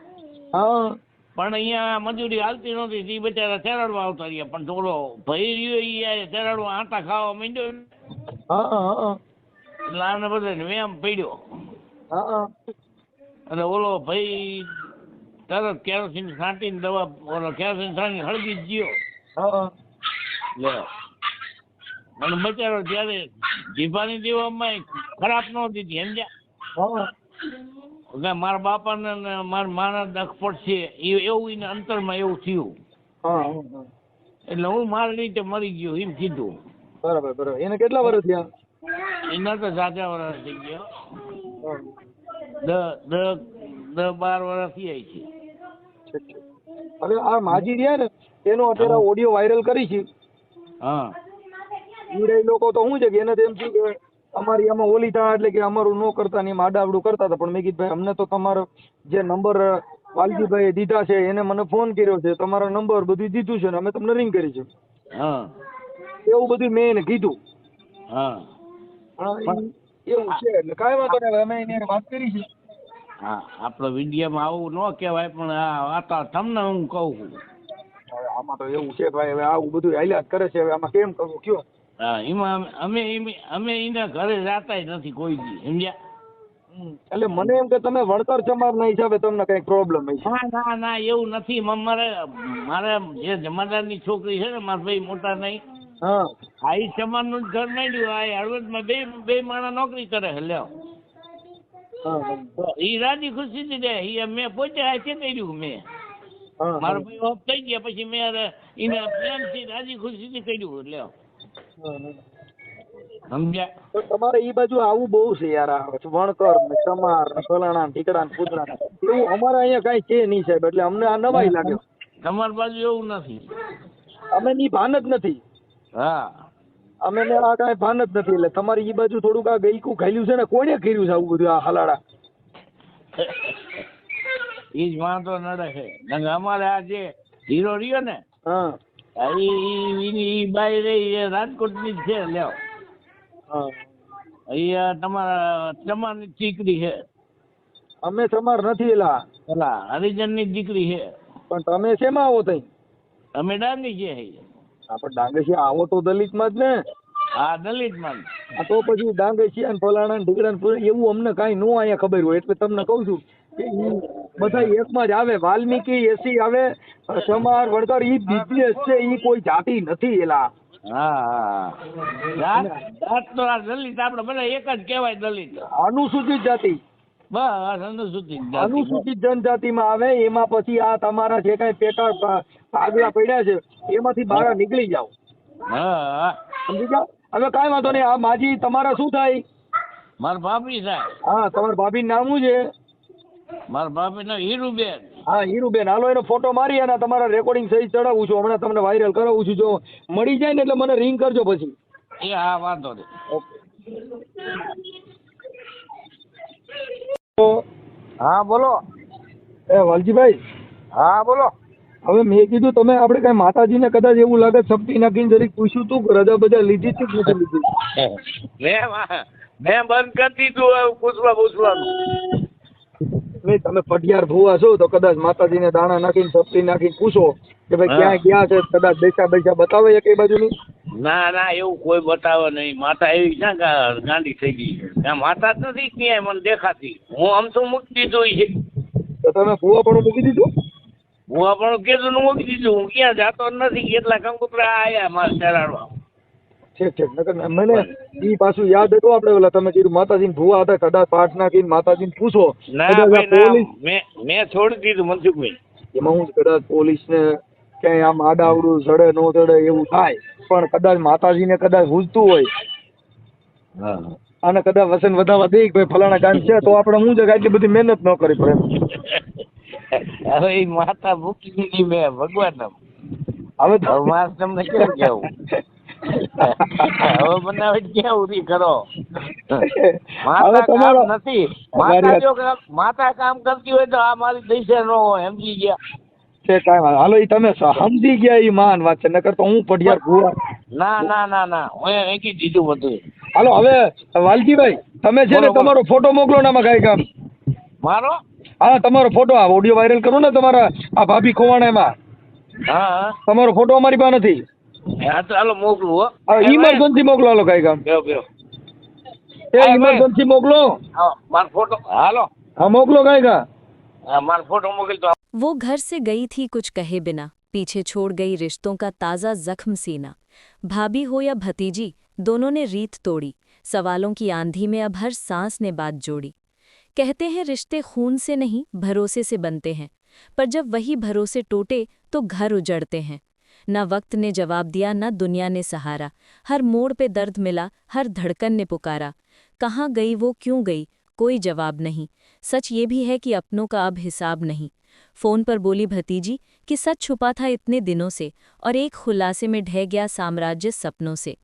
હા પણ અહીંયા મજૂરી હાલતી નહોતી એ બચારા ચરાડવા આવતા રહ્યા પણ થોડો ભાઈ રહ્યો ઈ ચરાડવા આટા ખાવા માંડ્યો હા હા એટલે આને બધાને વેમ પડ્યો હા અને ઓલો ભાઈ તરત કેરોસીન છાંટીને દવા ઓલો કેરોસીન છાંટીને હળગી જ ગયો હા લે અને બચારો ત્યારે જીભાની દેવામાં ખરાબ ન દીધી સમજ્યા હા મારા બાપાને ને મારા માના દખ પડશે એવું એને અંતરમાં એવું થયું હા એટલે હું મારી રીતે મરી ગયો એમ કીધું બરાબર બરાબર એને કેટલા વર્ષ થયા એના તો સાચા વર્ષ થઈ ગયો 10-12 વર્ષ થઈ છે હવે આ માજી રહ્યા ને એનો અત્યારે ઓડિયો વાયરલ કરી છે હા ઈ લોકો તો શું છે કે એને તો એમ થયું કે અમારી આમાં ઓલી થાય એટલે કે અમારું ન કરતા ને એમ આડાવડું કરતા હતા પણ મેં કીધું ભાઈ અમને તો તમારો જે નંબર વાલજીભાઈએ દીધા છે એને મને ફોન કર્યો છે તમારા નંબર બધું દીધું છે ને અમે તમને રિંગ કરી છે હા એવું બધું મેં એને કીધું હા એવું છે એટલે કાંઈ વાંધો નહીં અમે એને વાત કરી છે હા આપણો વિડીયોમાં આવું ન કહેવાય પણ આ વાત તમને હું કહું છું હવે આમાં તો એવું છે ભાઈ હવે આવું બધું હાલ્યા જ કરે છે હવે આમાં કેમ કરવું કયો હા એમાં અમે એના ઘરે જાતા નથી કોઈ દી સમજ્યા એટલે મને એમ કે તમે વણકર ચમારના હિસાબે તમને કઈક પ્રોબ્લેમ હશે. ના ના એવું નથી. મારે જે જમાદારની છોકરી છે ને મારા ભાઈ મોટા નહીં, હા આ ઈ સમાજનું જ ઘર માંડ્યું. આ હળવદમાં બે માણસ નોકરી કરે છે. લ્યો હા તો ઈ રાજી ખુશીથી દે. ઈ મેં પોતે હાથે કર્યું. મેં હા મારા ભાઈ ઓફ થઈ ગયા પછી મેં એને પ્રેમથી રાજી ખુશીથી કર્યું. લ્યો સમજ્યા? તો તમારે ઈ બાજુ આવું બહુ છે યાર, આ વણકર ને ચમાર ને ફલાણા ને ઢીકડા ને ફૂદરા ને. એવું અમારે અહીંયા કઈ છે નહીં સાહેબ, એટલે અમને આ નવાઈ લાગે. તમારી બાજુ એવું નથી. અમે ની ભાન જ નથી. હા અમે ને આ કાંઈ ભાન જ નથી. એટલે તમારી ઈ બાજુ થોડુંક આ ગઈકું ખાયલું છે ને, કોણે કર્યું છે આવું બધું આ હલાડા? ઈ જ વાંધો નડે છે. અમારે આ જે હીરો રહ્યો ને, હા ઈ બાઈ રહી એ રાજકોટની જ છે. લ્યો હા તમારા ચમારની દીકરી છે. અમે ચમાર નથી એલા, પેલા હરિજનની દીકરી છે. પણ તમે શેમાં આવો તઈ? અમે ડાંગી છે. આપણે ડાંગેશિયા આવો તો દલિતમાં જ ને. હા દલિતમાં. આ તો પછી ડાંગેશિયા ને ફલાણા ને ઢીકડા ને ફૂદરા એવું અમને કાંઈ નો અહીંયા ખબર હોય. એટલે તમને કહું છું કે ઈ બધા એકમાં જ આવે. વાલ્મીકી એસી આવે, ચમાર વણકર ઈ બિઝનેસ છે, ઈ કોઈ જાતિ નથી એલા. હા જાત તો આ દલિત આપણે બધા એક જ કહેવાય. દલિત અનુસૂચિત જાતિ, બસ અનુસૂચિત જાતિ. અનુસૂચિત જનજાતિમાં આવે. એમાં પછી આ તમારા જે કાંઈ પેટા ભાગલા પડ્યા છે એમાંથી બહાર નીકળી જાઓ. હા સમજી ગયા? હવે કાંઈ વાંધો નહીં. આ માજી તમારા શું થાય? મારા ભાભી થાય. હા તમારા ભાભી નામ શું છે? મારા ભાભીનો હીરુબેન. હા હીરુબેન. હાલો એનો ફોટો મારી અને તમારા રેકોર્ડિંગ સહિત ચડાવું છું. હમણાં તમને વાયરલ કરાવું છું. જો મળી જાય ને એટલે મને રિંગ કરજો પછી. એ હા વાંધો નહીં. હા બોલો. એ વાલજીભાઈ, હા બોલો. હવે મેં કીધું તમે આપણે કઈ માતાજીને કદાચ એવું લાગે સપટી નાખીને જરીક પૂછ્યું તું કે રજા બજા લીધી હતી કે નથી લીધી? મેં બંધ કરી દીધું હવે પૂછવાનું. નહીં તમે પટિયાર ભૂવા છો તો કદાચ માતાજીને દાણા નાખીને સપટી નાખીને પૂછો કે ભાઈ ક્યાં ગયા છે. કદાચ પૈસા બતાવે એક બાજુની. ના ના એવું કોઈ બતાવે નહીં. માતા એવી છે કે ગાંડી થઈ ગઈ છે. ત્યાં માતા જ નથી ક્યાંય મને દેખાતી. હું આમ તો મૂકી દીધું છે. તો તમે ભૂવા પણ મૂકી દીધું? હું આપણું કીધું ને મૂકી દીધું. હું ક્યાં જાતો નથી. કેટલા કંકુતરા આયા મારે ચરાડવા. ઠીક નકર મને ઈ પાછું યાદ હતું આપણે ઓલા તમે કીધું માતાજીને ભૂવા હતા, કદાચ પાઠ નાખીને માતાજીને પૂછો. ના ભાઈ ના, મેં છોડી દીધું મનસુખભાઈ. એમાં હું કદાચ પોલીસને ક્યાંય આમ આડાવડું ચડે નો ચડે એવું થાય, પણ કદાચ માતાજીને કદાચ પૂછતું હોય અને કદાચ વસન વધારવા દે કે ભાઈ ફલાણા કામ છે તો આપણે હું જગ્યા એટલી બધી મહેનત ન કરી પડે. હવે એ માતા મૂકી દીધી મેં ભગવાન. હવે મારે તમને કેમ કેવું? હવે બનાવે કેવું રી કરો. માતા કામ નથી. માતા કામ કરતી હોય તો આ મારી દૈસે ન હોય. સમજી ગયા? હાલો ઈ તમે સમજી ગયા ઈ માન વાત છે. નકર તો હું પઢિયાર ભૂવા. ના હું એકી દીધું બધું. હાલો હવે વાલજીભાઈ તમે છે ને તમારો ફોટો મોકલો ને આમાં કાંઈ કામ. મારો? હા તમારો ફોટો આ ઓડિયો વાયરલ કરો ને તમારા આ ભાભી ખોવાણા એમાં. હા તમારો ફોટો અમારી પાસે નથી. હા તો હાલો મોકલું હો. ઇમરજન્સી મોકલો. હાલો કાંઈ કામ. એ ઇમરજન્સી મોકલો. મારો ફોટો હાલો. હા મોકલો કાંઈ કામ. मार फोटो मोकल तो वो घर से गई थी कुछ कहे बिना, पीछे छोड़ गई रिश्तों का ताज़ा जख्म सीना। भाभी हो या भतीजी, दोनों ने रीत तोड़ी, सवालों की आंधी में अब हर सांस ने बात जोड़ी। कहते हैं रिश्ते खून से नहीं भरोसे से बनते हैं, पर जब वही भरोसे टूटे तो घर उजड़ते हैं। न वक्त ने जवाब दिया न दुनिया ने सहारा, हर मोड़ पे दर्द मिला, हर धड़कन ने पुकारा। कहाँ गई वो क्यों गई, कोई जवाब नहीं। सच ये भी है कि अपनों का अब हिसाब नहीं। फ़ोन पर बोली भतीजी कि सच छुपा था इतने दिनों से और एक खुलासे में ढह गया साम्राज्य सपनों से।